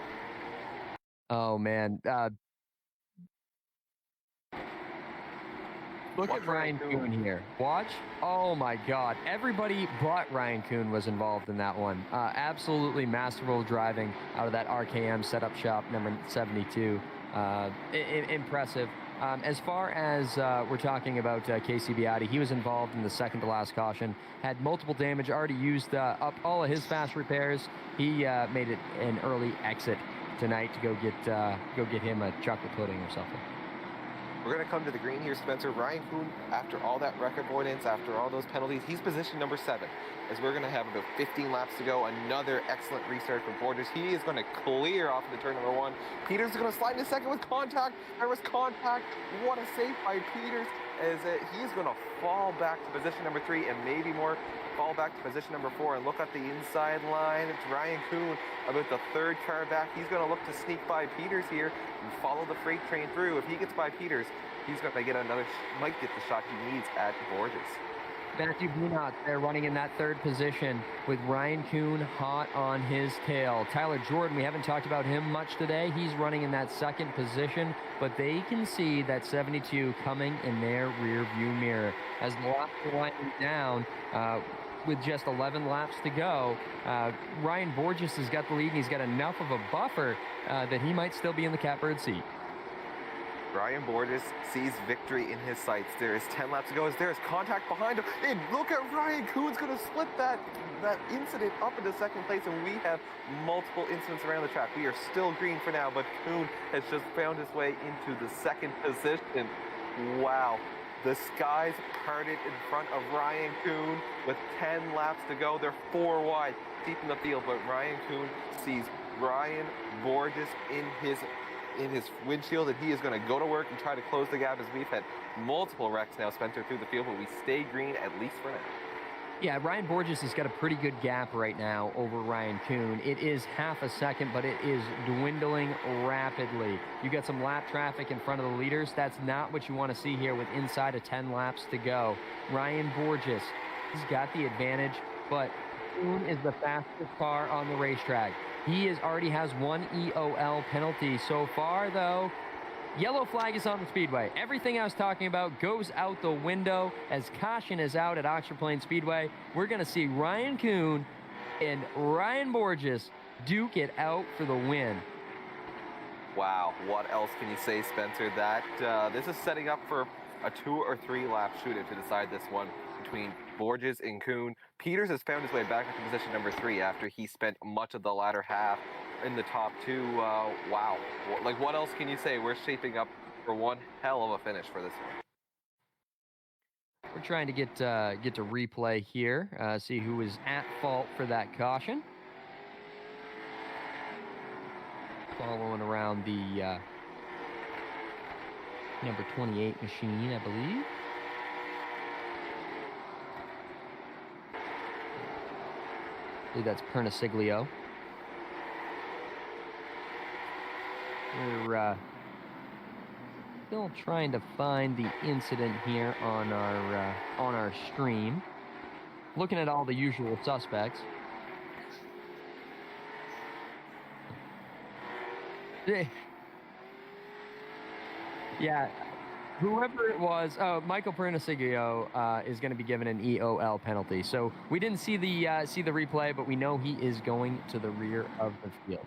Oh man, look at Ryan Kuhn here. Watch. Oh my God, everybody but Ryan Kuhn was involved in that one. Absolutely masterful driving out of that RKM setup shop number 72. Impressive. As far as we're talking about Casey Beatty, he was involved in the second to last caution, had multiple damage, already used up all of his fast repairs. He made it an early exit tonight to go get him a chocolate pudding or something. We're going to come to the green here, Spencer. Ryan Kuhn, after all that wreck avoidance, after all those penalties, he's position number 7. As we're going to have about 15 laps to go, another excellent restart for Borges. He is going to clear off into turn number 1. Peters is going to slide into second with contact. There was contact. What a save by Peters, as he's going to fall back to position number 3 and maybe more. Fall back to position number 4 and look at the inside line. It's Ryan Kuhn about the 3rd car back. He's going to look to sneak by Peters here and follow the freight train through. If he gets by Peters, he's going to get might get the shot he needs at Borges. Matthew Bunot there running in that 3rd position with Ryan Kuhn hot on his tail. Tyler Jordan, we haven't talked about him much today. He's running in that 2nd position, but they can see that 72 coming in their rear view mirror. As the laps are winding down, with just 11 laps to go, Ryan Borges has got the lead, and he's got enough of a buffer that he might still be in the catbird seat. Ryan Borges sees victory in his sights. There is 10 laps to go as there is contact behind him. And look at Ryan Kuhn's going to split that incident up into 2nd place, and we have multiple incidents around the track. We are still green for now, but Kuhn has just found his way into the 2nd position. Wow. The skies parted in front of Ryan Kuhn with 10 laps to go. They're 4 wide, deep in the field, but Ryan Kuhn sees Ryan Borges in his windshield, and he is going to go to work and try to close the gap, as we've had multiple wrecks now, Spencer, through the field, but we stay green at least for now. Yeah, Ryan Borges has got a pretty good gap right now over Ryan Kuhn. It is half a second, but it is dwindling rapidly. You got some lap traffic in front of the leaders. That's not what you want to see here with inside of 10 laps to go. Ryan Borges, he's got the advantage, but Kuhn is the fastest car on the racetrack. He already has 1 EOL penalty so far, though. Yellow flag is on the Speedway. Everything I was talking about goes out the window as caution is out at Oxford Plains Speedway. We're going to see Ryan Kuhn and Ryan Borges duke it out for the win. Wow, what else can you say, Spencer? That this is setting up for a 2 or 3 lap shootout to decide this one between Borges and Kuhn. Peters has found his way back into position number 3 after he spent much of the latter half in the top 2. Wow, like what else can you say? We're shaping up for one hell of a finish for this one. We're trying to get to replay here, see who is at fault for that caution. Following around the number 28 machine, I believe. I believe that's Perniciglio. We're still trying to find the incident here on our stream. Looking at all the usual suspects. Yeah, whoever it was, Michael Perniciglio is going to be given an EOL penalty. So we didn't see the replay, but we know he is going to the rear of the field.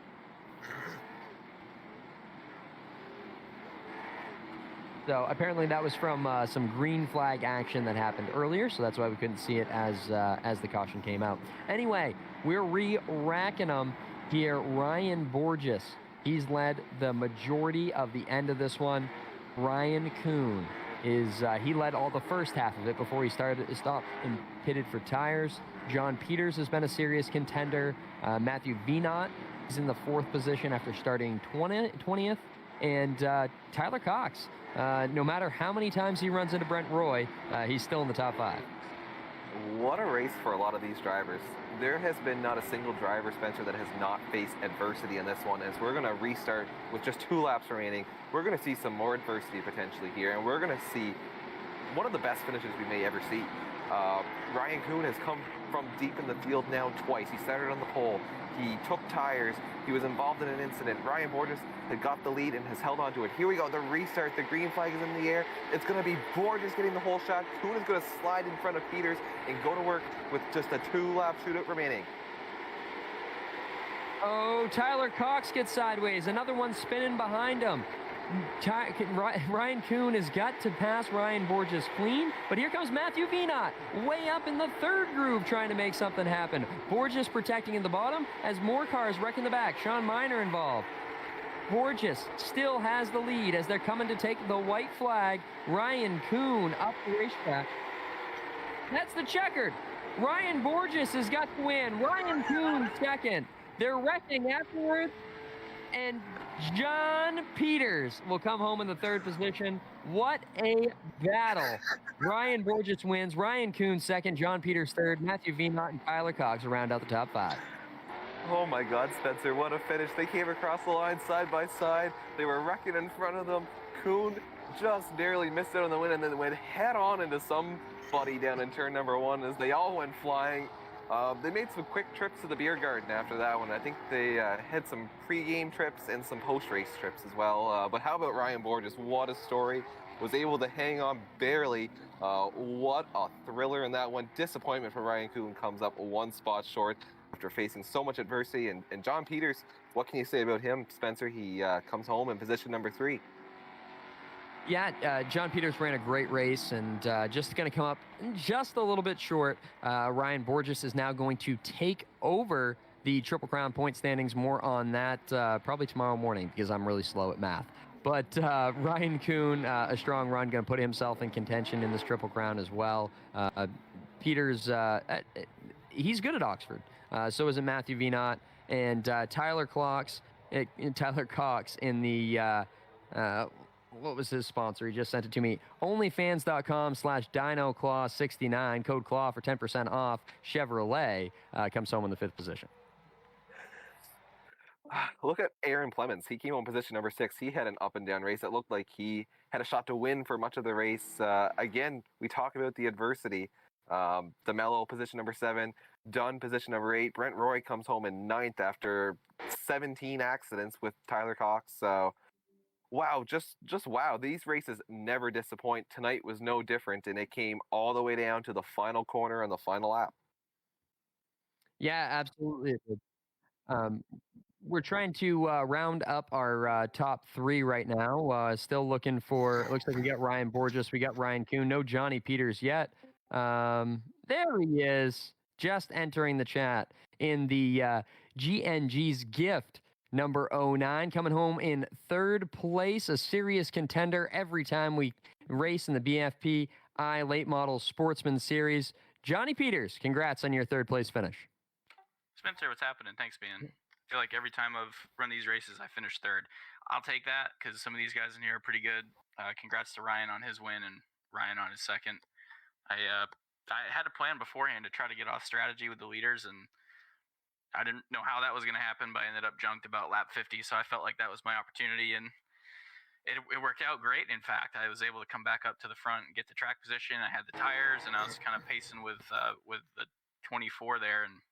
So apparently that was from some green flag action that happened earlier, so that's why we couldn't see it as the caution came out. Anyway, we're re-racking them here. Ryan Borges, he's led the majority of the end of this one. Ryan Kuhn he led all the first half of it before he stopped and pitted for tires. John Peters has been a serious contender. Matthew Venot is in the 4th position after starting 20th. And Tyler Cox, no matter how many times he runs into Brent Roy, he's still in the top 5. What a race for a lot of these drivers. There has been not a single driver, Spencer, that has not faced adversity in this one. As we're going to restart with just 2 laps remaining, we're going to see some more adversity potentially here, and we're going to see one of the best finishes we may ever see. Ryan Kuhn has come from deep in the field now twice. He started on the pole. He took tires. He was involved in an incident. Ryan Borges had got the lead and has held on to it. Here we go, the restart. The green flag is in the air. It's going to be Borges getting the whole shot. Kuhn is going to slide in front of Peters and go to work with just a 2-lap shootout remaining. Oh, Tyler Cox gets sideways. Another one spinning behind him. Ryan Kuhn has got to pass Ryan Borges clean, but here comes Matthew Venot way up in the 3rd groove trying to make something happen. Borges protecting in the bottom as more cars wreck in the back. Sean Miner involved. Borges still has the lead as they're coming to take the white flag. Ryan Kuhn up the racetrack. That's the checkered. Ryan Borges has got to win. Ryan Kuhn 2nd. They're wrecking afterwards. And John Peters will come home in the 3rd position. What a battle. Ryan Borges wins. Ryan Kuhn 2nd. John Peters 3rd. Matthew Venot and Tyler Cox round out the top 5. Oh my God, Spencer, what a finish. They came across the line side by side. They were wrecking in front of them. Kuhn just barely missed out on the win and then went head on into somebody down in turn number 1 as they all went flying. They made some quick trips to the beer garden after that one. I think they had some pre-game trips and some post-race trips as well. But how about Ryan Borges? What a story. Was able to hang on barely. What a thriller in that one. Disappointment for Ryan Kuhn comes up 1 spot short after facing so much adversity. And John Peters, what can you say about him, Spencer? He comes home in position number 3. Yeah, John Peters ran a great race and just going to come up just a little bit short. Ryan Borges is now going to take over the Triple Crown point standings. More on that probably tomorrow morning because I'm really slow at math. But Ryan Kuhn, a strong run, going to put himself in contention in this Triple Crown as well. Peters, he's good at Oxford. So is it Matthew Venot and Tyler Cox in the... what was his sponsor? He just sent it to me. Onlyfans.com/DinoClaw69. Code CLAW for 10% off. Chevrolet comes home in the 5th position. Look at Aaron Clemens. He came on position number 6. He had an up and down race. It looked like he had a shot to win for much of the race. Again, we talk about the adversity. DeMello, position number 7. Dunn, position number 8. Brent Roy comes home in 9th after 17 accidents with Tyler Cox. So wow, just wow. These races never disappoint. Tonight was no different, and it came all the way down to the final corner on the final lap. Yeah, absolutely. It did. Um, we're trying to round up our top three right now. Still looking for. It looks like we got Ryan Borges, we got Ryan Kuhn. No Johnny Peters yet. There he is, just entering the chat in the GNG's gift number 09, coming home in third place, a serious contender every time we race in the BFP iLate Model Sportsman Series. Johnny Peters, congrats on your third place finish. Spencer, what's happening? Thanks, man. I feel like every time I've run these races, I finish third. I'll take that because some of these guys in here are pretty good. Congrats to Ryan on his win and Ryan on his second. I had a plan beforehand to try to get off strategy with the leaders, and I didn't know how that was going to happen, but I ended up junked about lap 50, so I felt like that was my opportunity, and it worked out great. In fact, I was able to come back up to the front and get the track position. I had the tires, and I was kind of pacing with the 24 there, and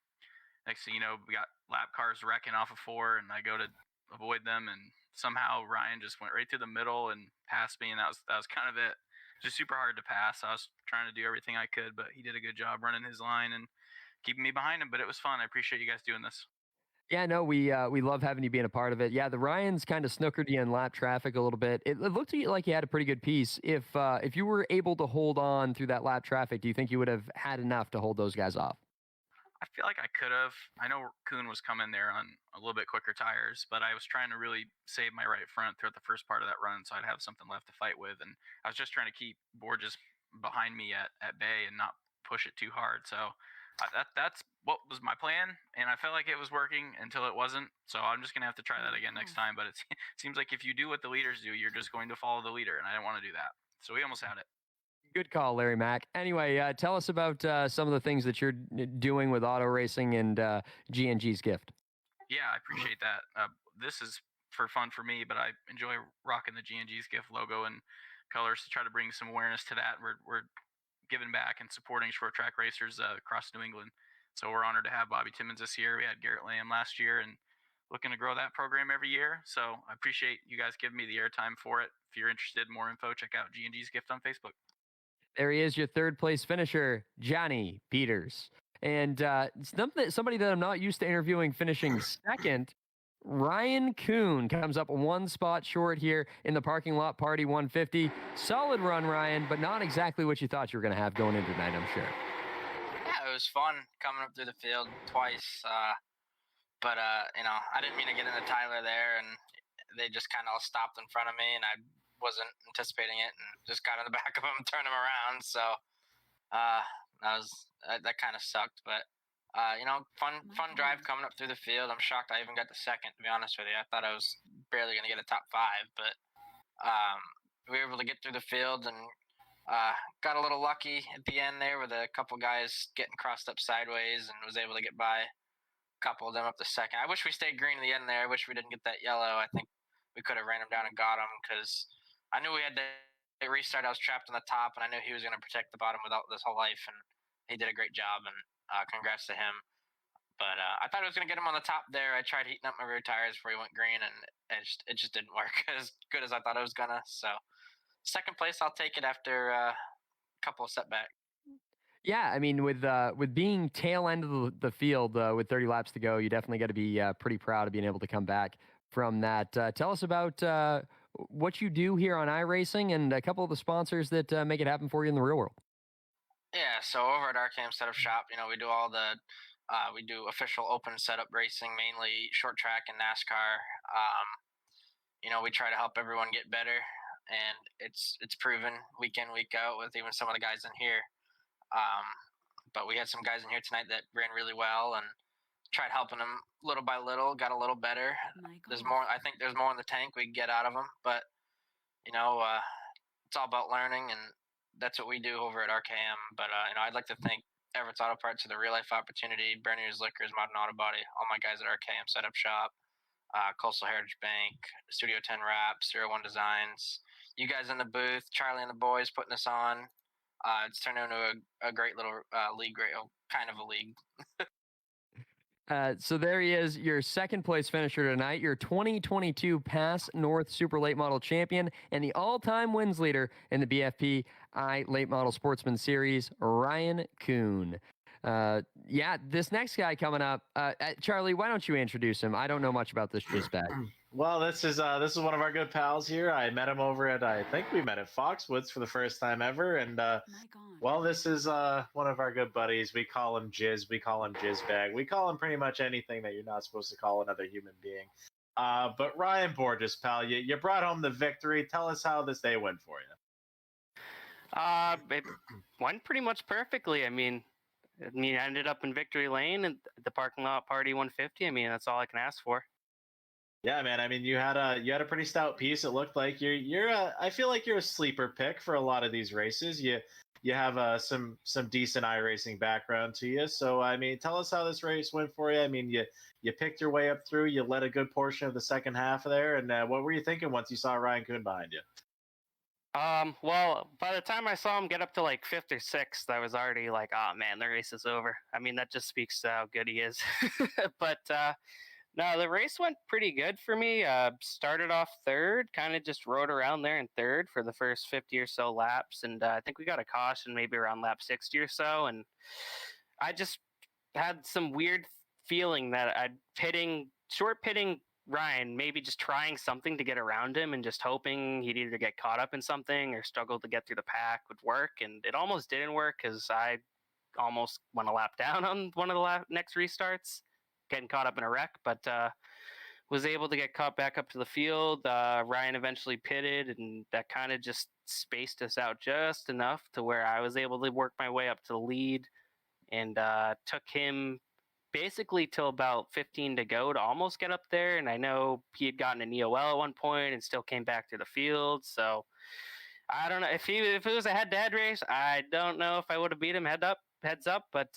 next thing you know, we got lap cars wrecking off of 4, and I go to avoid them, and somehow Ryan just went right through the middle and passed me, and that was kind of it. Just super hard to pass. I was trying to do everything I could, but he did a good job running his line and keeping me behind him. But it was fun. I appreciate you guys doing this. Yeah, no, we love having you being a part of it. Yeah, the Ryans kind of snookered you in lap traffic a little bit. It looked to you like you had a pretty good piece. If you were able to hold on through that lap traffic, do you think you would have had enough to hold those guys off? I feel like I could have. I know Kuhn was coming there on a little bit quicker tires, but I was trying to really save my right front throughout the first part of that run, so I'd have something left to fight with. And I was just trying to keep Borges behind me at bay and not push it too hard. So that's what was my plan, and I felt like it was working until it wasn't. So I'm just gonna have to try that again next time. But it seems like if you do what the leaders do, you're just going to follow the leader, and I didn't want to do that. So we almost had it. Good call, Larry Mack. Anyway, tell us about some of the things that you're doing with auto racing and GNG's gift. Yeah, I appreciate that. This is for fun for me, but I enjoy rocking the GNG's gift logo and colors to try to bring some awareness to that. We're giving back and supporting short track racers across New England. So we're honored to have Bobby Timmons this year. We had Garrett Lamb last year, and looking to grow that program every year. So I appreciate you guys giving me the airtime for it. If you're interested in more info, check out GNG's gift on Facebook. There he is, your third place finisher, Johnny Peters. And somebody that I'm not used to interviewing finishing second, Ryan Kuhn comes up one spot short here in the parking lot party 150. Solid run, Ryan, but not exactly what you thought you were going to have going into tonight, I'm sure. Yeah, it was fun coming up through the field twice. But I didn't mean to get into Tyler there, and they just kind of all stopped in front of me, and I wasn't anticipating it, and just got in the back of them and turned them around. So that kind of sucked, but fun drive coming up through the field. I'm shocked I even got the second, to be honest with you. I thought I was barely gonna get a top 5, but we were able to get through the field and got a little lucky at the end there with a couple guys getting crossed up sideways, and was able to get by a couple of them up the second. I wish we stayed green at the end there. I wish we didn't get that yellow. I think we could have ran him down and got him, because I knew we had to restart. I was trapped on the top, and I knew he was going to protect the bottom without this whole life, and he did a great job, and congrats to him. But I thought I was going to get him on the top there. I tried heating up my rear tires before he went green, and it just didn't work as good as I thought it was going to. So second place, I'll take it after a couple of setbacks. Yeah, I mean, with being tail end of the field with 30 laps to go, you definitely got to be pretty proud of being able to come back from that. Tell us about what you do here on iRacing and a couple of the sponsors that make it happen for you in the real world. Yeah, so over at RKM Setup Shop, we do all the we do official open setup racing, mainly short track and NASCAR. We try to help everyone get better, and it's proven week in, week out with even some of the guys in here. But we had some guys in here tonight that ran really well, and tried helping them little by little, got a little better. There's more. I think there's more in the tank we can get out of them, but it's all about learning, and that's what we do over at RKM. But I'd like to thank Everett's Auto Parts for the real life opportunity, Bernier's Liquors, Modern Auto Body, all my guys at RKM Setup Shop, Coastal Heritage Bank, Studio 10 Wraps, 01 Designs, you guys in the booth, Charlie and the boys putting us on. It's turned into a great little league, kind of a league. So there he is, your second place finisher tonight, your 2022 Pass North Super Late Model champion, and the all-time wins leader in the BFP iLate Model Sportsman Series, Ryan Kuhn. This next guy coming up, Charlie, why don't you introduce him? I don't know much about this jizz bag. Well, this is one of our good pals here. I met him over at I think we met at Foxwoods for the first time ever, and well, this is one of our good buddies. We call him Jizz. We call him Jizzbag. We call him pretty much anything that you're not supposed to call another human being. But Ryan Borges, pal, you brought home the victory. Tell us how this day went for you. It went pretty much perfectly. I mean, I ended up in victory lane and the parking lot party 150. I mean, that's all I can ask for. Yeah, man. I mean, you had a pretty stout piece. It looked like I feel like you're a sleeper pick for a lot of these races. You have some decent iRacing background to you. So I mean, tell us how this race went for you. I mean, you picked your way up through. You led a good portion of the second half there. And what were you thinking once you saw Ryan Kuhn behind you? Well, by the time I saw him get up to like 5th or 6th, I was already like, oh man, the race is over. I mean, that just speaks to how good he is. But no, the race went pretty good for me. Started off 3rd, kind of just rode around there in 3rd for the first 50 or so laps. And I think we got a caution maybe around lap 60 or so. And I just had some weird feeling that short pitting Ryan, maybe just trying something to get around him and just hoping he'd either get caught up in something or struggle to get through the pack would work. And it almost didn't work because I almost went a lap down on one of the next restarts, getting caught up in a wreck, but was able to get caught back up to the field. Ryan eventually pitted, and that kind of just spaced us out just enough to where I was able to work my way up to the lead, and took him basically till about 15 to go to almost get up there. And I know he had gotten an EOL at one point and still came back to the field. So I don't know if it was a head-to-head race. I don't know if I would have beat him heads up. But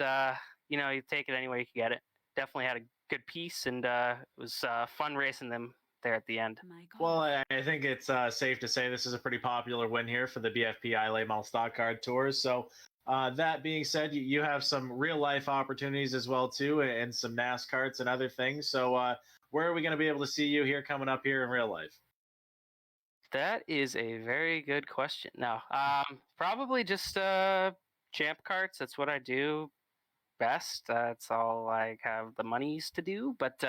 you take it any way you could get it. Definitely had a good piece, and it was fun racing them there at the end. Well, I think it's safe to say this is a pretty popular win here for the BFP iLate Model Stock Car Tours. So that being said, you have some real life opportunities as well too, and some NASCARs and other things. So where are we going to be able to see you here coming up here in real life? That is a very good question. No, probably just champ carts. That's what I do best. That's all I have the monies to do. But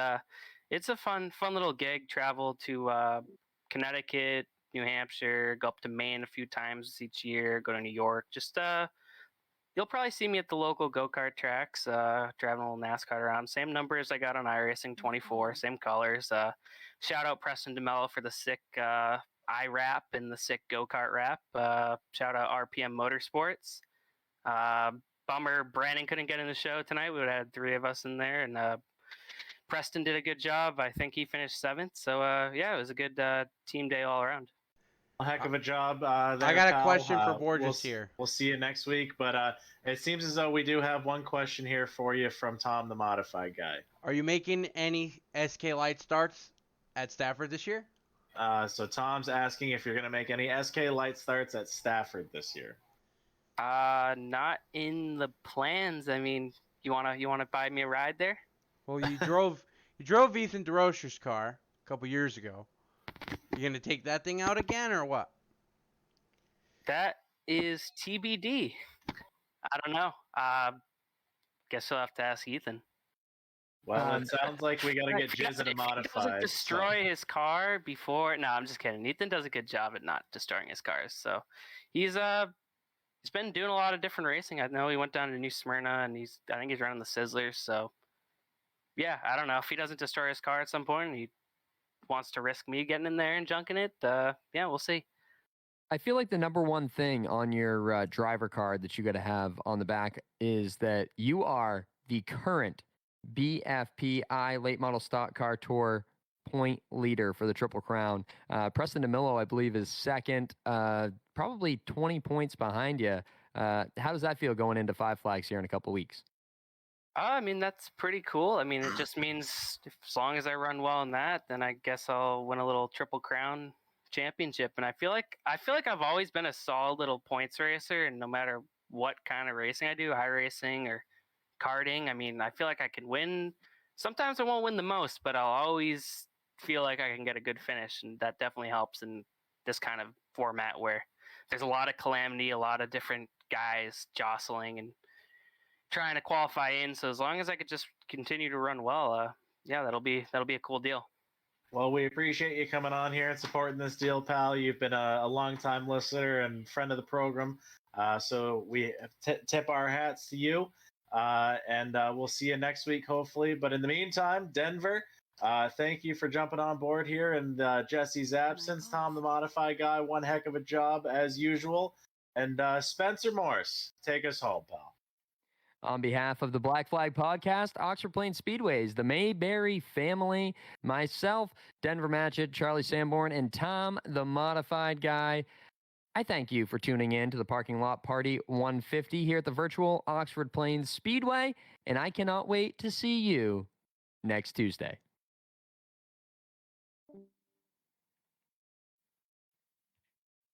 it's a fun little gig. Travel to Connecticut, New Hampshire, go up to Maine a few times each year. Go to New York. Just you'll probably see me at the local go-kart tracks, driving a little NASCAR around. Same numbers I got on iRacing 24, same colors. Shout out Preston DeMello for the sick iWrap and the sick go-kart wrap. Shout out RPM Motorsports. Bummer Brandon couldn't get in the show tonight. We would have had 3 of us in there, and Preston did a good job. I think he finished 7th. So it was a good team day all around. A heck of a job there, I got a question for Borges we'll, here. We'll see you next week, but it seems as though we do have one question here for you from Tom, the modified guy. Are you making any SK Light starts at Stafford this year? So Tom's asking if you're going to make any SK Light starts at Stafford this year. Not in the plans. I mean, you wanna buy me a ride there? Well, you drove Ethan DeRocher's car a couple years ago. You gonna take that thing out again or what? That is TBD. I don't know. Guess you'll have to ask Ethan. Well, it sounds like we got to get Jizz in a modified. If he doesn't destroy his car before... No, I'm just kidding. Ethan does a good job at not destroying his cars. So he's been doing a lot of different racing. I know he went down to New Smyrna, and I think he's running the Sizzlers. So yeah, I don't know. If he doesn't destroy his car at some point, he wants to risk me getting in there and junking it. We'll see. I feel like the number one thing on your driver card that you got to have on the back is that you are the current BFPI Late Model Stock Car Tour point leader for the Triple Crown. Preston DeMillo, I believe, is second, probably 20 points behind you. How does that feel going into Five Flags here in a couple weeks? I mean, that's pretty cool. I mean, it just means as long as I run well in that, then I guess I'll win a little Triple Crown championship. And I feel like I've always been a solid little points racer, and no matter what kind of racing I do, high racing or karting, I mean, I feel like I can win sometimes I won't win the most, but I'll always feel like I can get a good finish, and that definitely helps in this kind of format where there's a lot of calamity, a lot of different guys jostling and trying to qualify in. So as long as I could just continue to run well, yeah, that'll be a cool deal. Well, we appreciate you coming on here and supporting this deal, pal. You've been a long-time listener and friend of the program. So we tip our hats to you. And we'll see you next week, hopefully. But in the meantime, Denver, thank you for jumping on board here in Jesse's absence. Tom, the modified guy, one heck of a job as usual. And Spencer Morse, take us home, pal. On behalf of the Black Flag Podcast, Oxford Plains Speedways, the Mayberry family, myself, Denver Matchett, Charlie Sanborn, and Tom, the modified guy, I thank you for tuning in to the Parking Lot Party 150 here at the virtual Oxford Plains Speedway, and I cannot wait to see you next Tuesday.